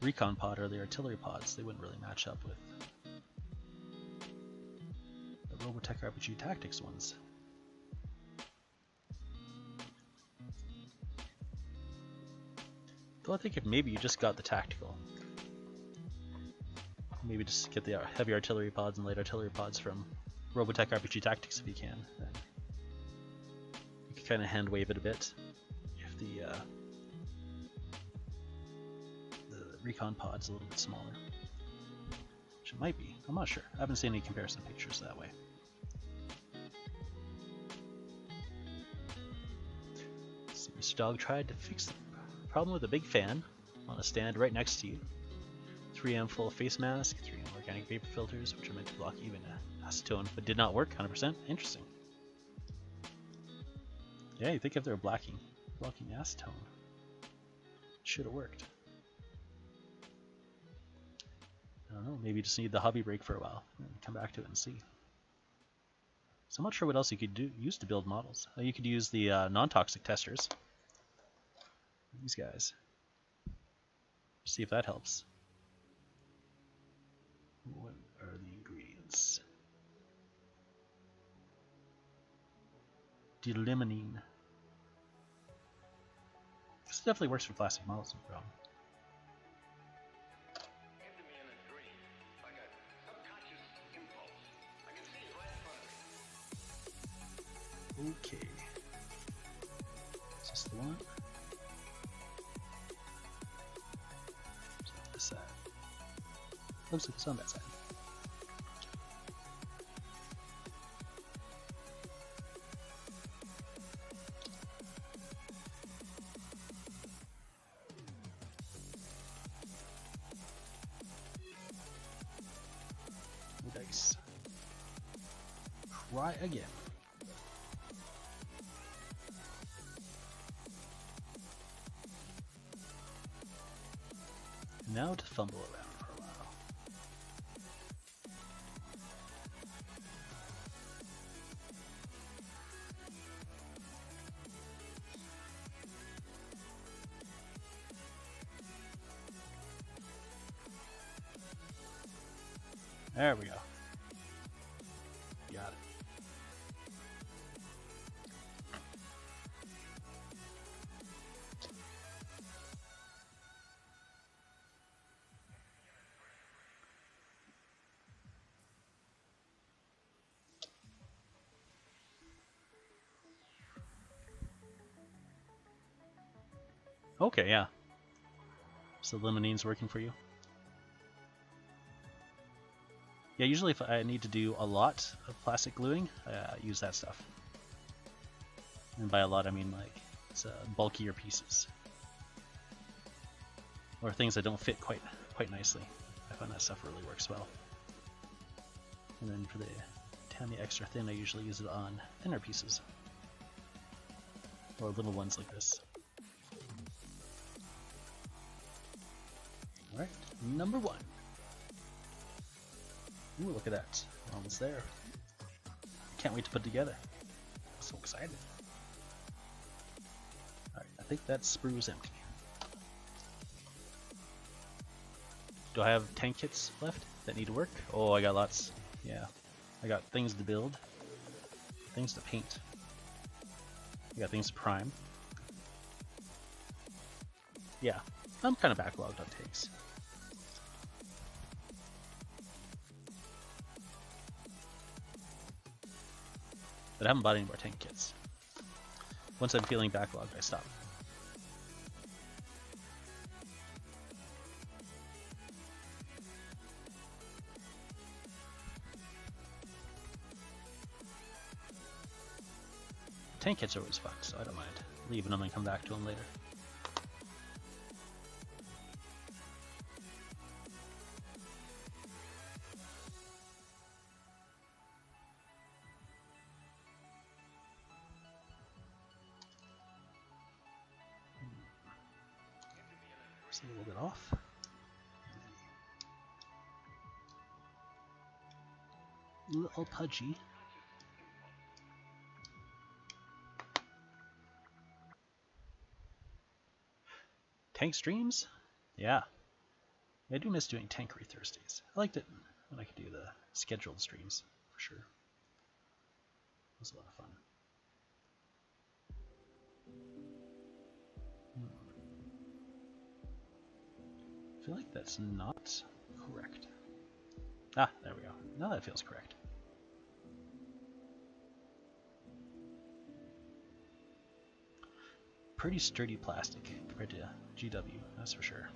Recon Pod or the Artillery Pods, they wouldn't really match up with the Robotech RPG Tactics ones. Though I think if maybe you just got the tactical, maybe just get the heavy artillery pods and light artillery pods from Robotech RPG Tactics if you can, then you can kind of hand wave it a bit. If the Recon pod's a little bit smaller, which it might be, I'm not sure. I haven't seen any comparison pictures that way. So Mr. Dog tried to fix the problem with a big fan on a stand right next to you. 3M full face mask, 3M organic vapor filters, which are meant to block even acetone, but did not work 100%. Interesting. Yeah, you think if they were blocking acetone, it should have worked. I don't know, maybe you just need the hobby break for a while and come back to it and see. So I'm not sure what else you could use to build models. You could use the non-toxic testers. These guys. See if that helps. What are the ingredients? Delimonene. This definitely works for plastic models, no problem. Okay. Is this the one? This side. Looks like it's on that side. Nice. Try again. Now to fumble around for a while. There we go. Got Okay, yeah. So limonine's working for you. Yeah, usually if I need to do a lot of plastic gluing, I use that stuff. And by a lot, I mean like it's bulkier pieces. Or things that don't fit quite nicely. I find that stuff really works well. And then for the Tammy extra thin, I usually use it on thinner pieces. Or little ones like this. Alright, number 1. Ooh, look at that. We're almost there. Can't wait to put it together. I'm so excited. Alright, I think that sprue is empty. Do I have tank kits left that need to work? Oh, I got lots. Yeah. I got things to build. Things to paint. I got things to prime. Yeah. I'm kind of backlogged on tanks. But I haven't bought any more tank kits. Once I'm feeling backlogged, I stop. Tank kits are always fun, so I don't mind leaving them and come back to them later. Just a little bit off. A little pudgy. Tank streams? Yeah. I do miss doing Tankery Thursdays. I liked it when I could do the scheduled streams, for sure. It was a lot of fun. I feel like that's not correct. Ah, there we go. Now that feels correct. Pretty sturdy plastic compared to GW, that's for sure.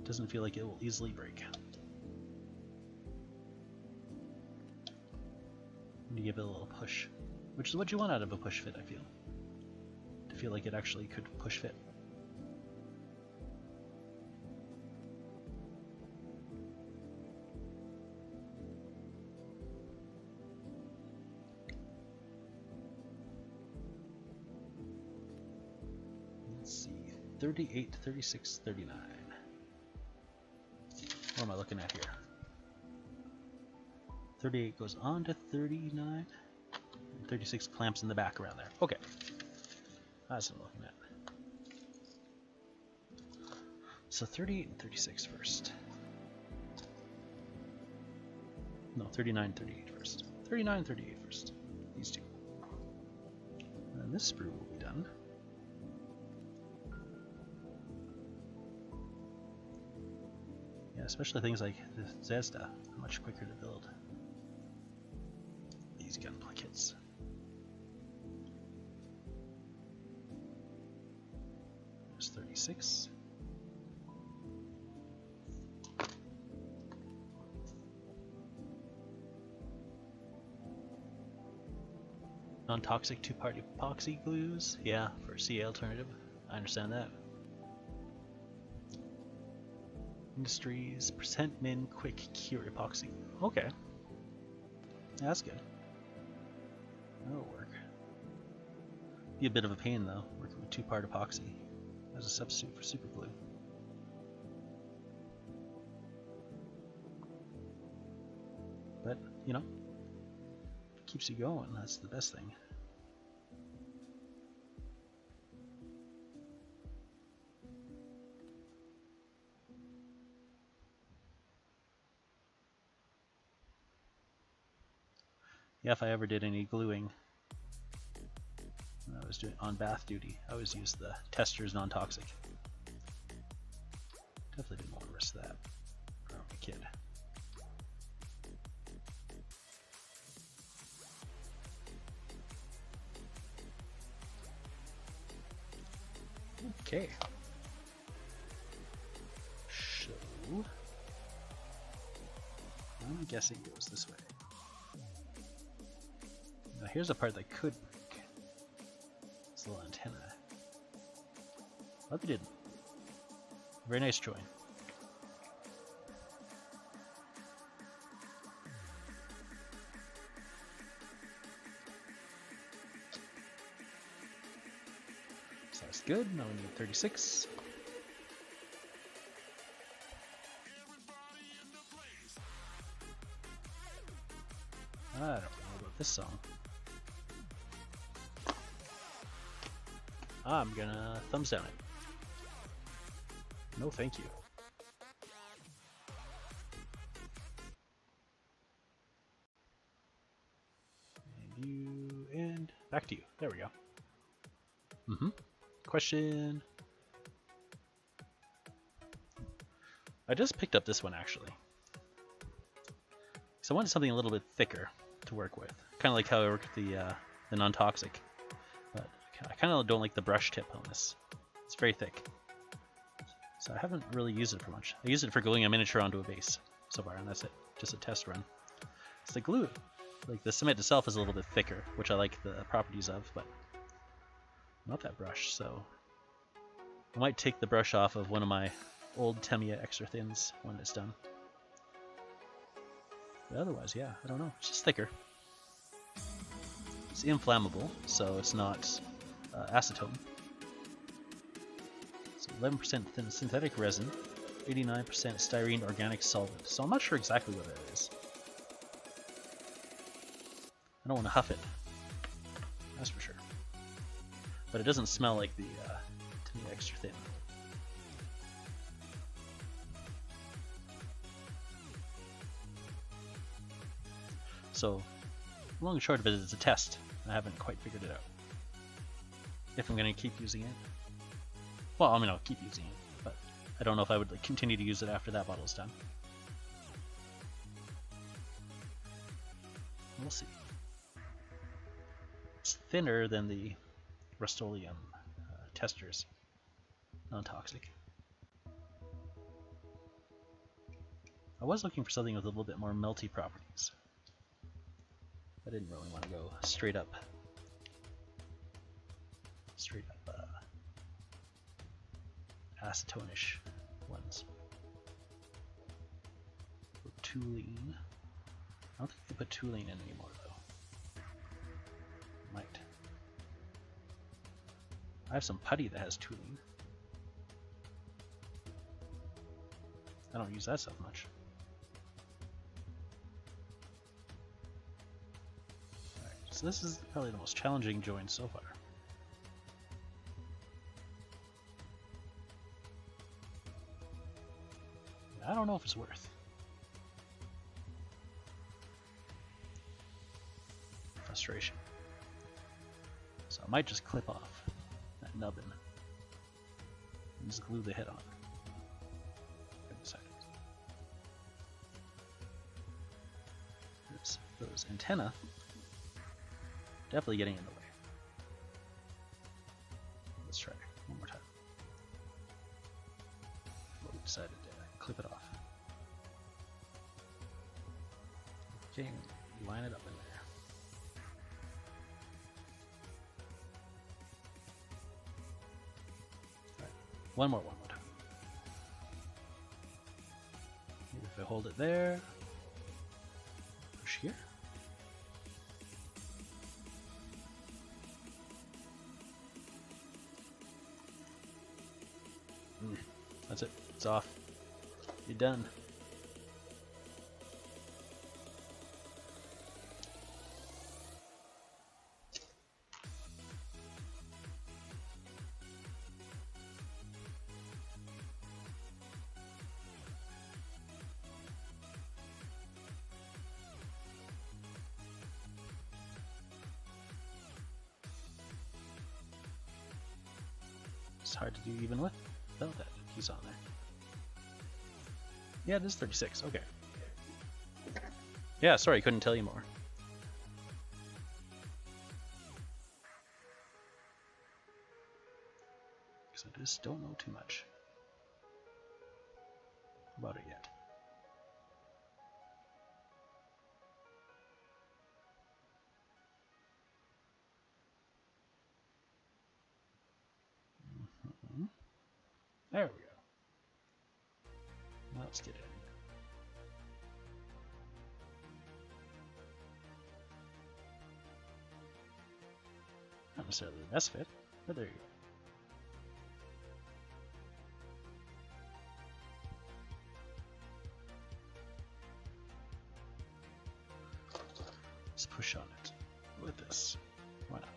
Doesn't feel like it will easily break. You give it a little push, which is what you want out of a push fit, I feel. To feel like it actually could push fit. Let's see, 38, 36, 39. What am I looking at here? 38 goes on to 39. 36 clamps in the back around there. Okay. That's what I'm looking at. So 38 and 36 first. No, 39 38 first. 39 38 first. These two. And then this sprue will be done. Yeah, especially things like the Zvezda are much quicker to build. These gun kits. There's 36. Non-toxic two-part epoxy glues. Yeah, for CA alternative. I understand that. Industries, percent min quick cure epoxy. Okay. That's good. That'll work. Be a bit of a pain though, working with two-part epoxy as a substitute for super glue. But, you know, keeps you going, that's the best thing. Yeah, if I ever did any gluing when I was doing on bath duty, I always used the Tester's non-toxic. Definitely didn't want to risk that when I was a kid. Okay. So I'm guessing it goes this way. Now here's a part that could work. This little antenna. But they didn't. Very nice join. So that's good. Now we need 36. I don't know about this song. I'm gonna thumbs down it. No thank you. And you, and back to you. There we go. Question. I just picked up this one actually. So I wanted something a little bit thicker to work with. Kind of like how I worked with the non-toxic. But I kind of don't like the brush tip on this. It's very thick. So I haven't really used it for much. I used it for gluing a miniature onto a base so far, and that's it. Just a test run. It's the glue. Like the cement itself is a little bit thicker, which I like the properties of, but not that brush. So I might take the brush off of one of my old Tamiya extra thins when it's done. But otherwise, yeah, I don't know. It's just thicker. It's inflammable, so it's not acetone. So 11% thin synthetic resin, 89% styrene organic solvent. So I'm not sure exactly what that is. I don't want to huff it. That's for sure. But it doesn't smell like the Tamiya extra thin. So, long and short of it is a test. I haven't quite figured it out. If I'm going to keep using it. Well, I mean, I'll keep using it, but I don't know if I would continue to use it after that bottle's done. We'll see. It's thinner than the Rust-Oleum testers. Non-toxic. I was looking for something with a little bit more melty properties. I didn't really want to go straight up acetone-ish ones. Toluene. I don't think they put toluene in anymore though. Might. I have some putty that has toluene. I don't use that stuff much. Alright, so this is probably the most challenging join so far. I don't know if it's worth. Frustration. So I might just clip off that nubbin and just glue the head on. Those antenna definitely getting in the way. Let's try one more time. Well, we decided to clip it off. Okay, line it up in there. Alright, one more time. Maybe if I hold it there, push here. That's it. It's off. You're done. It's hard to do even without that piece on there. Yeah, it is 36. Okay. Yeah, sorry, couldn't tell you more. Because I Just don't know too much about it yet. There we go. Now let's get in. Not necessarily the best fit, but there you go. Let's push on it with this. Why not?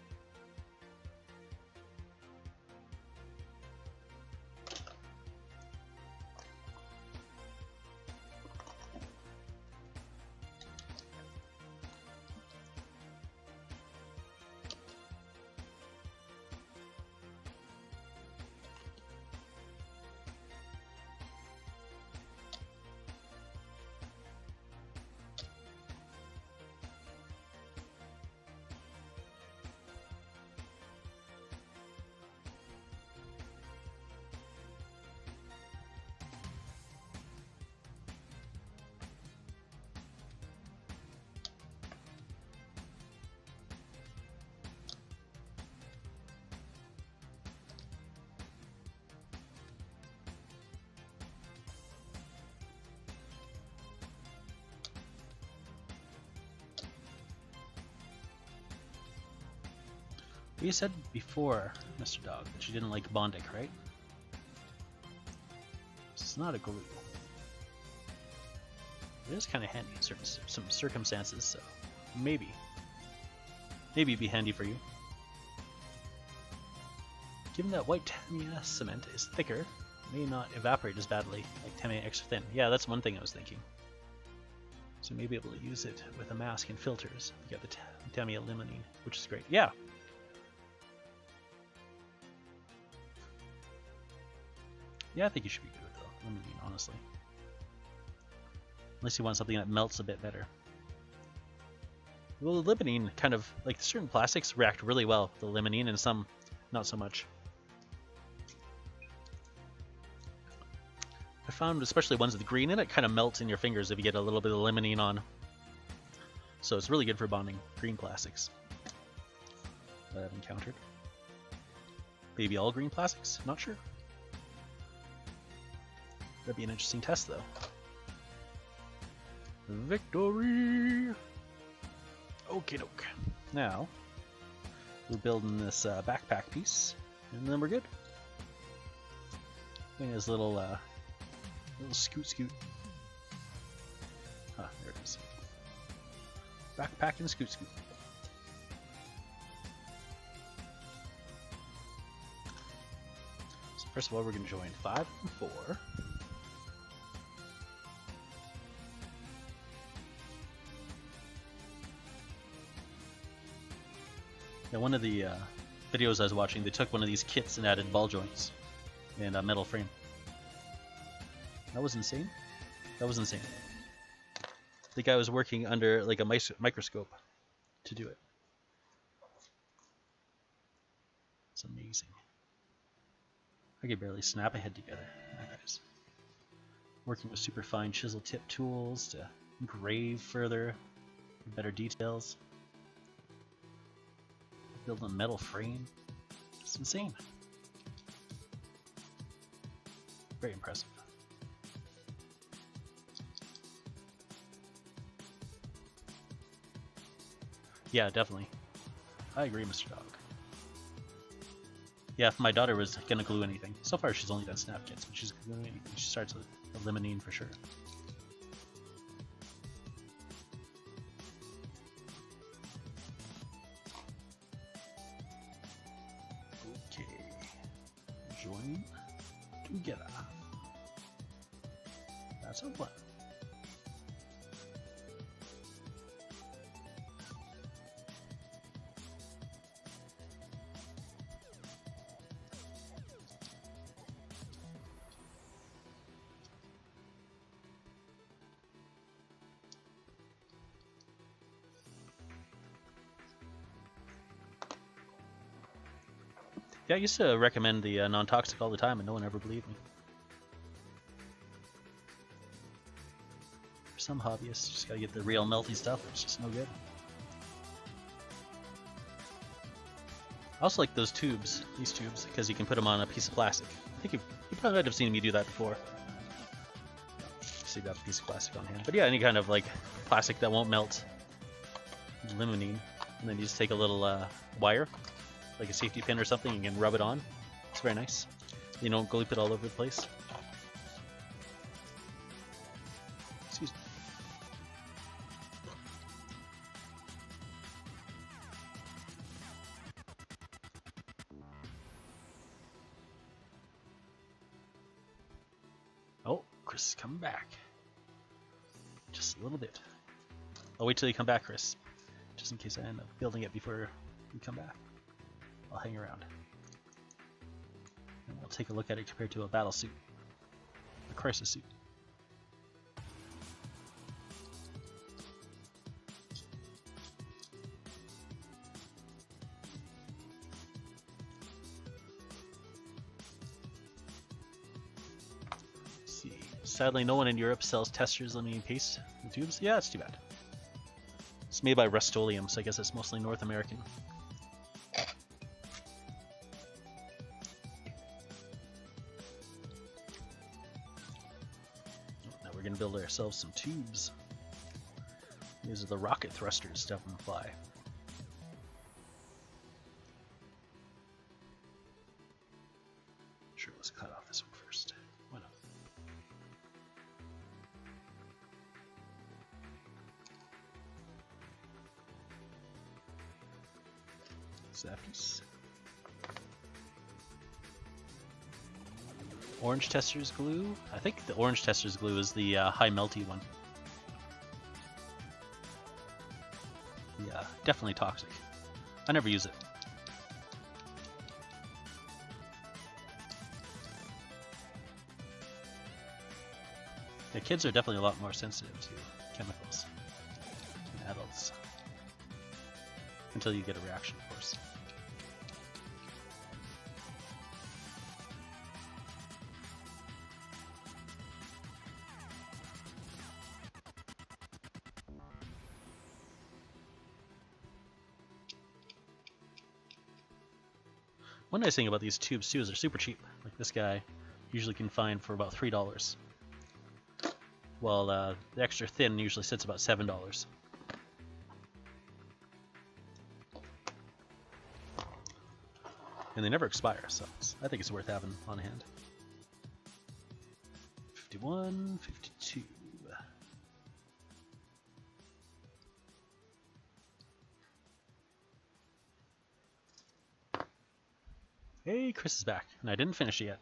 You said before, Mr. Dog, that you didn't like Bondic, right? It's not a glue. It is kind of handy in some circumstances, so maybe it'd be handy for you. Given that white Tamiya cement is thicker, it may not evaporate as badly like Tamiya extra thin. Yeah, that's one thing I was thinking. So maybe able to use it with a mask and filters. You got the Tamiya limonene, which is great. Yeah. Yeah, I think you should be good with the limonene, honestly. Unless you want something that melts a bit better. Well, the limonene kind of, like certain plastics react really well with the limonene and some not so much. I found especially ones with the green in it kind of melts in your fingers if you get a little bit of limonene on. So it's really good for bonding green plastics that I've encountered. Maybe all green plastics? Not sure. That'd be an interesting test, though. Victory! Okie doke. Now, we're building this backpack piece, and then we're good. I think this little scoot. Ah, there it is. Backpack and scoot. So first of all, we're going to join 5 and 4. Yeah, one of the videos I was watching, they took one of these kits and added ball joints and a metal frame. That was insane. That was insane. The guy was working under like a microscope to do it. It's amazing. I could barely snap a head together. That guy's working with super fine chisel tip tools to engrave further, better details. Build a metal frame. It's insane. Very impressive. Yeah, definitely. I agree, Mr. Dog. Yeah, if my daughter was gonna glue anything, so far she's only done snap kits, but she's gluing anything. She starts with a limonene for sure. Join together. That's our plan. Yeah, I used to recommend the non-toxic all the time, and no one ever believed me. For some hobbyists, just gotta get the real melty stuff. It's just no good. I also like those tubes, these tubes, because you can put them on a piece of plastic. I think you probably might have seen me do that before. See that piece of plastic on hand. But yeah, any kind of like plastic that won't melt, limonene, and then you just take a little wire, like a safety pin or something, and you can rub it on. It's very nice. You don't gloop it all over the place. Excuse me. Oh, Chris is coming back. Just a little bit. I'll wait till you come back, Chris. Just in case I end up building it before you come back. I'll hang around. And we'll take a look at it compared to a battle suit. A crisis suit. Sadly, no one in Europe sells testers limiting paste in tubes. Yeah, it's too bad. It's made by Rust-Oleum, so I guess it's mostly North American. Now we're going to build ourselves some tubes. These are the rocket thrusters stuff on the fly. Sure, let's cut off this one first. Why not? That piece. Orange tester's glue? I think the orange tester's glue is the high melty one. Yeah, definitely toxic. I never use it. The kids are definitely a lot more sensitive to chemicals than adults. Until you get a reaction, of course. One nice thing about these tubes too is they're super cheap. Like this guy usually can find for about $3. While the extra thin usually sits about $7. And they never expire, so I think it's worth having on hand. 51, 52. Hey, Chris is back, and I didn't finish it yet.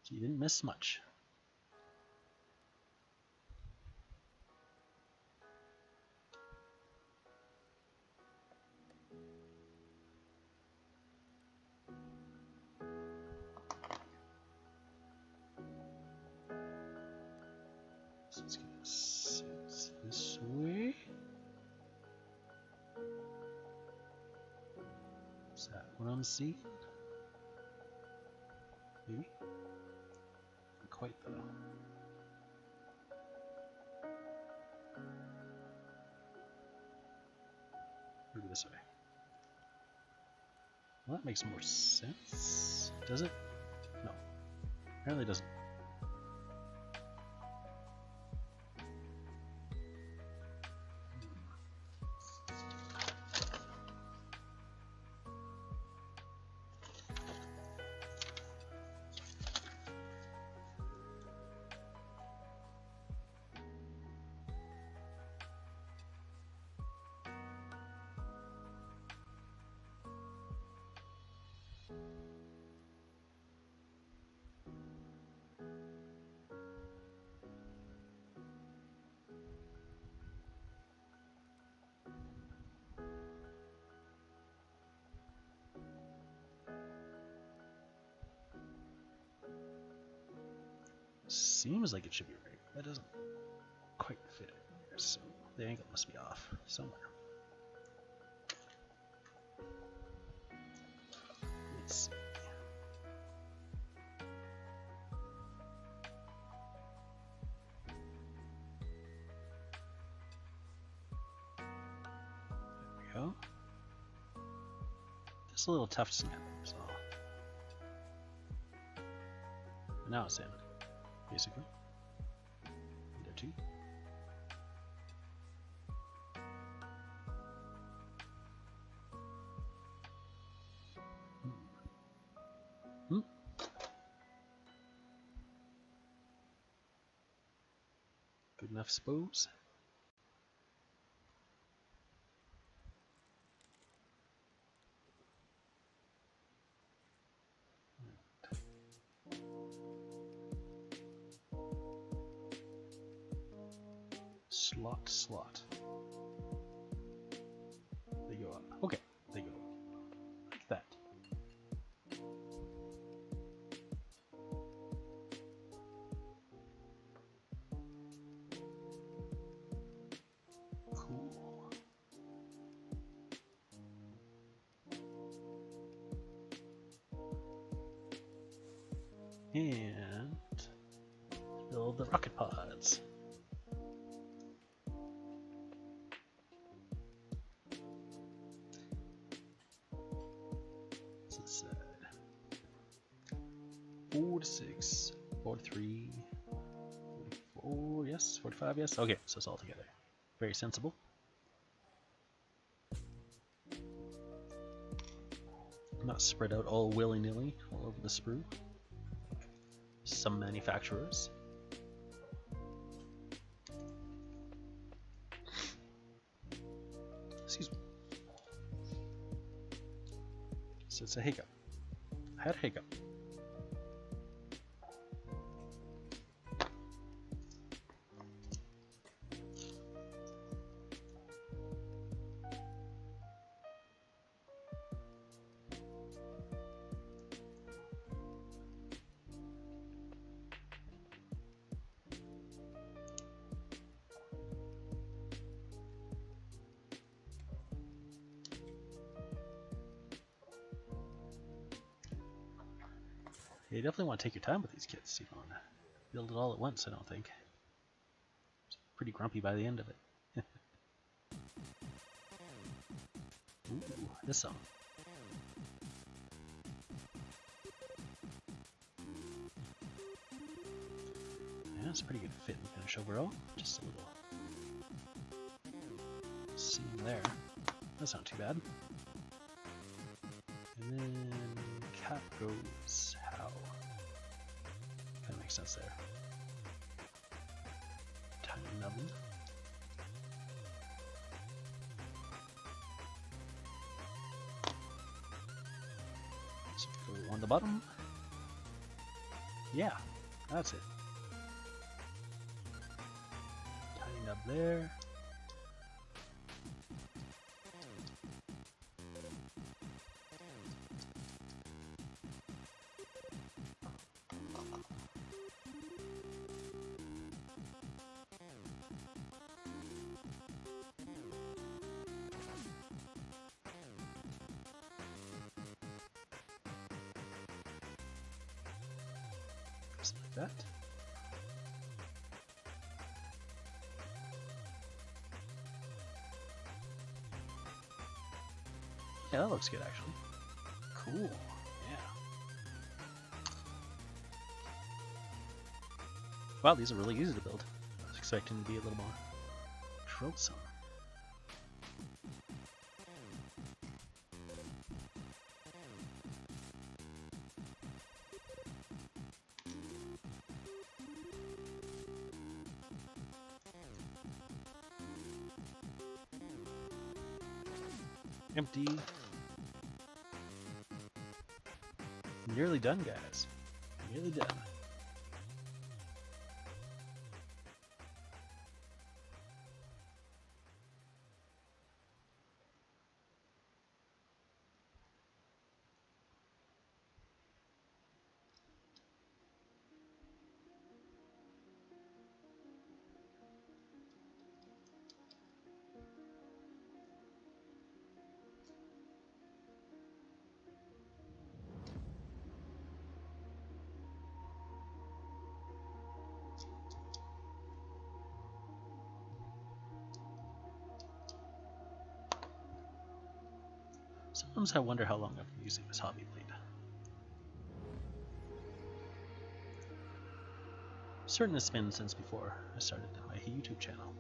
So you didn't miss much. So let's get this way. Is that what I'm seeing? Maybe? Not quite though. Maybe this way. Well, that makes more sense. Does it? No. Apparently it doesn't. Seems like it should be right. That doesn't quite fit it here, so the angle must be off somewhere. Let's see. There we go. Just a little tough to snap, so. But now it's in, basically. There too. Good enough, suppose. Slot. They go up. Okay, they go up. Like that. Cool. And build the rocket pods. Side. 4 to 6, 4 to 3, 44, yes, 45, yes. Okay, so it's all together. Very sensible. Not spread out all willy-nilly all over the sprue. Some manufacturers. Excuse me. So it's a hiccup. I had a hiccup. You definitely want to take your time with these kits. You don't want to build it all at once, I don't think. It's pretty grumpy by the end of it. Ooh, this song. Yeah, it's a pretty good fit and finish overall. Just a little seam there. That's not too bad. And then cap goes how? That makes sense there. Tiny nubbin. So go on the bottom. Yeah, that's it. Tiny nub there. Just like that. Yeah, that looks good actually. Cool. Yeah. Wow, these are really easy to build. I was expecting to be a little more troublesome. Empty. Nearly done, guys. Nearly done. Sometimes I wonder how long I've been using this hobby blade. Certain it's been since before I started my YouTube channel.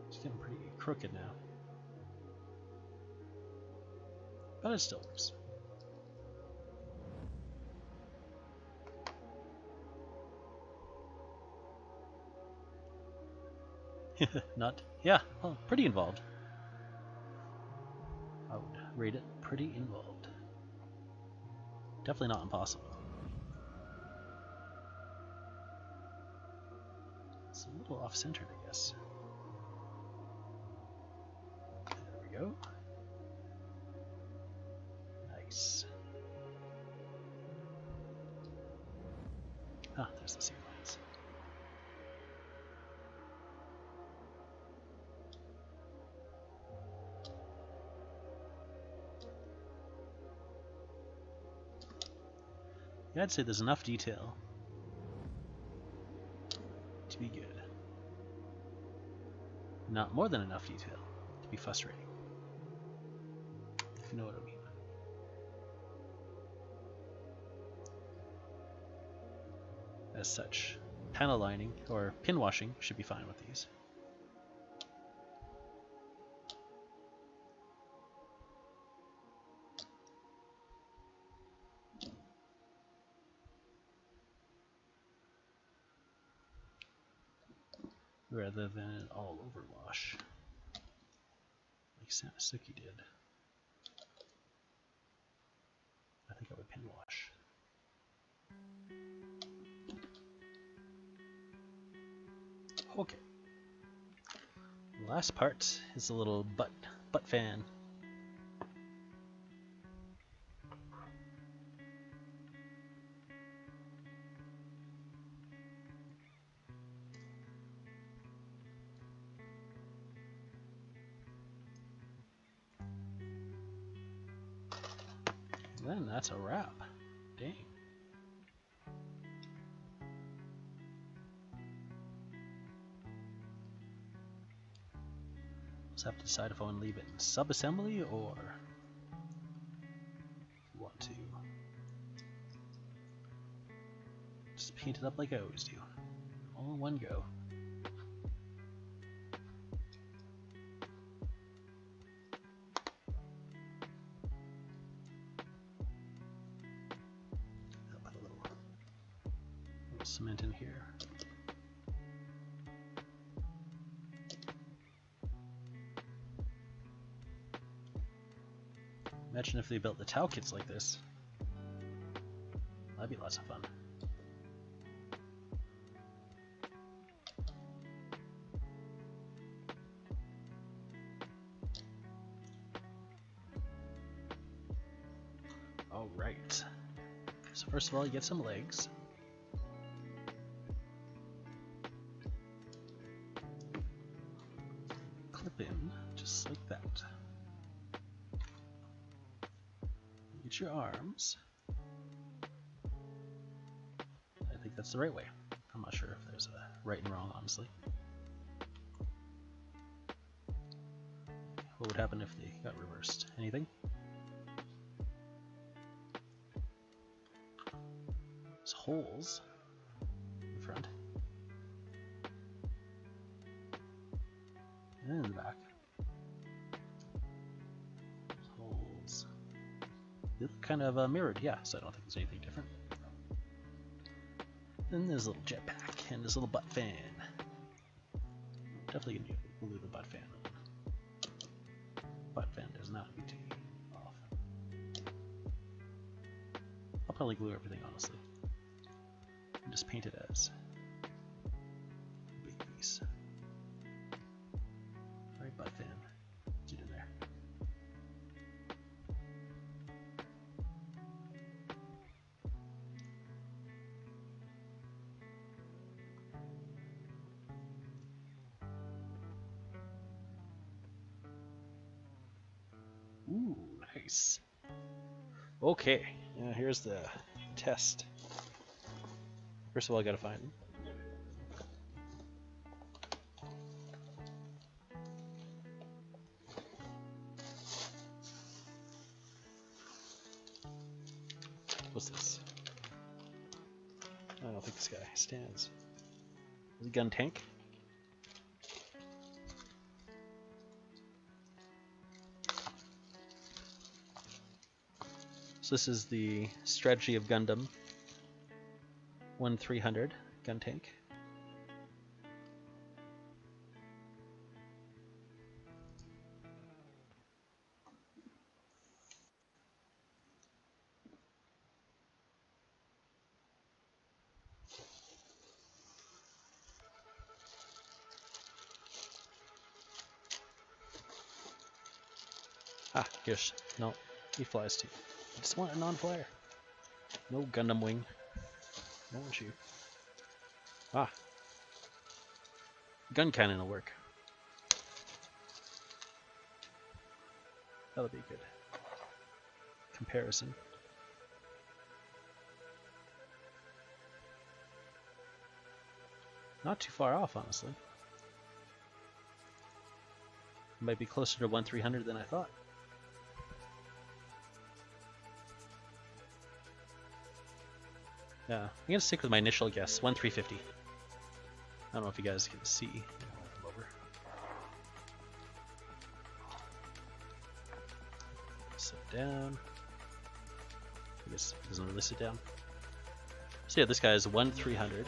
It's getting pretty crooked now. But it still works. Not, yeah, well, pretty involved. I would rate it pretty involved. Definitely not impossible. It's a little off-centered, I guess. There we go. Nice. Ah, there's the seam lines. Yeah, I'd say there's enough detail to be good. Not more than enough detail to be frustrating. If you know what I mean. As such, panel lining or pin washing should be fine with these. Rather than an all-over wash, like Samasuki did. I think I would pin wash. Okay. The last part is a little butt fan. Then that's a wrap. Dang. Just have to decide if I want to leave it in sub-assembly or want to just paint it up like I always do. All in one go. I'll put a little cement in here. Imagine if they built the Tau kits like this. That'd be lots of fun. Alright. So first of all, you get some legs. Clip in, just like that. Get your arms. I think that's the right way. I'm not sure if there's a right and wrong, honestly. What would happen if they got reversed? Anything? There's holes in the front. And in the back. Holes. They look kind of mirrored, yeah, so I don't think there's anything different. Then there's a little jetpack and this little butt fan. Definitely gonna glue the butt fan on. Butt fan does not be taken off. I'll probably glue everything, honestly. And just paint it as a big piece. Alright, butt fan. Get in there. Ooh, nice. Okay, now here's the test. First of all, I gotta find them. What's this? I don't think this guy stands. Is he gun tank? So this is the strategy of Gundam 1300 gun tank. Ah, yes. No, he flies too. I just want a non-flyer. No Gundam wing. I want you. Ah. Gun cannon will work. That'll be a good comparison. Not too far off, honestly. Might be closer to 1300 than I thought. Yeah, I'm gonna stick with my initial guess, 1350. I don't know if you guys can see. I'll come over. Sit down. I guess it doesn't really sit down. So yeah, this guy is 1300.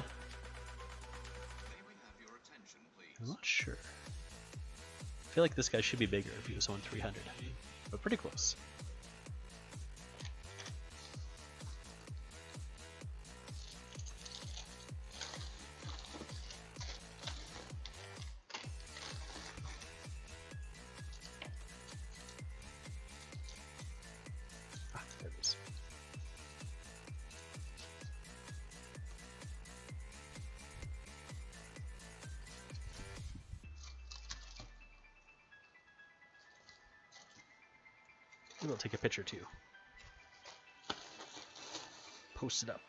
I'm not sure. I feel like this guy should be bigger if he was 1300, but pretty close. Maybe I'll take a picture too. Post it up.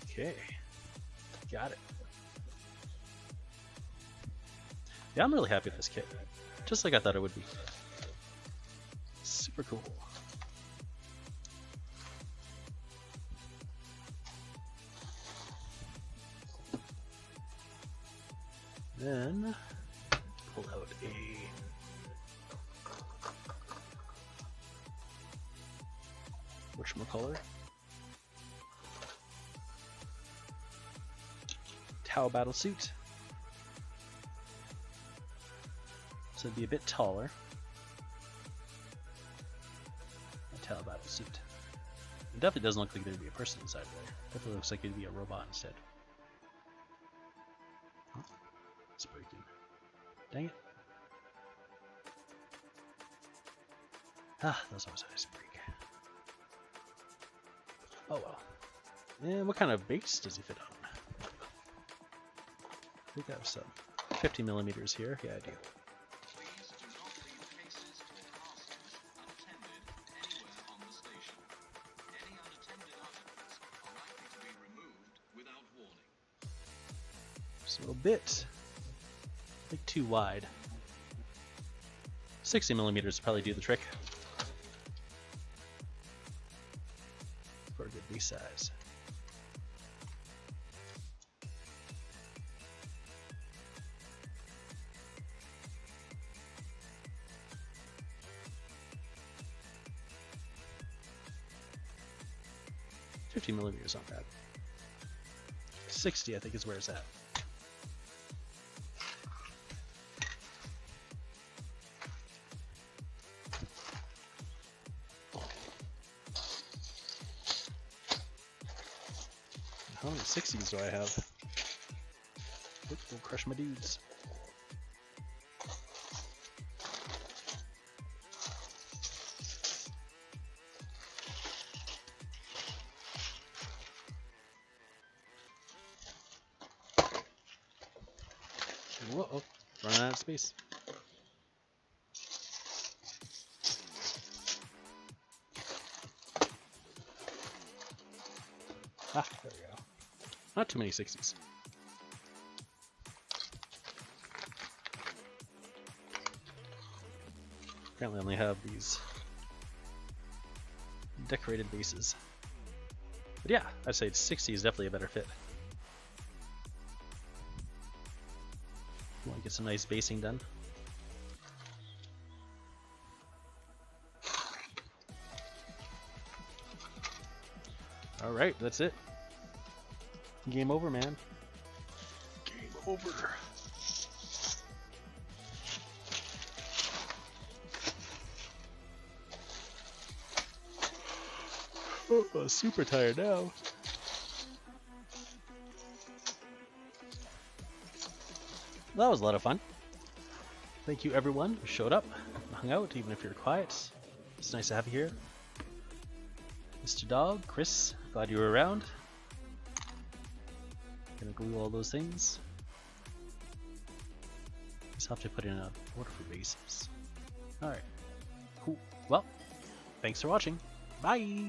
Okay, got it. Yeah, I'm really happy with this kit. Just like I thought it would be. Super cool. Then pull out a whatchamacallit? Tau battle suit. So it'd be a bit taller. A Tau battle suit. It definitely doesn't look like there'd be a person inside there. Definitely looks like it'd be a robot instead. Oh, it's breaking. Dang it. Ah, those always always break. Oh well. And what kind of base does he fit on? I think I have some 50 millimeters here. Yeah, I do. Just a little bit, like too wide. 60 millimeters would probably do the trick for a good base size. $50 not bad. 60 I think is where it's at. How many 60s do I have? Oop, we'll crush my dudes. Whoa, running out of space. Ah, there we go. Not too many 60s. Apparently I only have these decorated bases. But yeah, I'd say 60 is definitely a better fit. Want to get some nice basing done. Alright, that's it. Game over, man. Game over. Oh, I'm super tired now. That was a lot of fun. Thank you everyone who showed up, hung out, even if you're quiet. It's nice to have you here. Mr. Dog, Chris, glad you were around. Gonna glue all those things. Just have to put in a order for bases. Alright. Cool. Well, thanks for watching. Bye!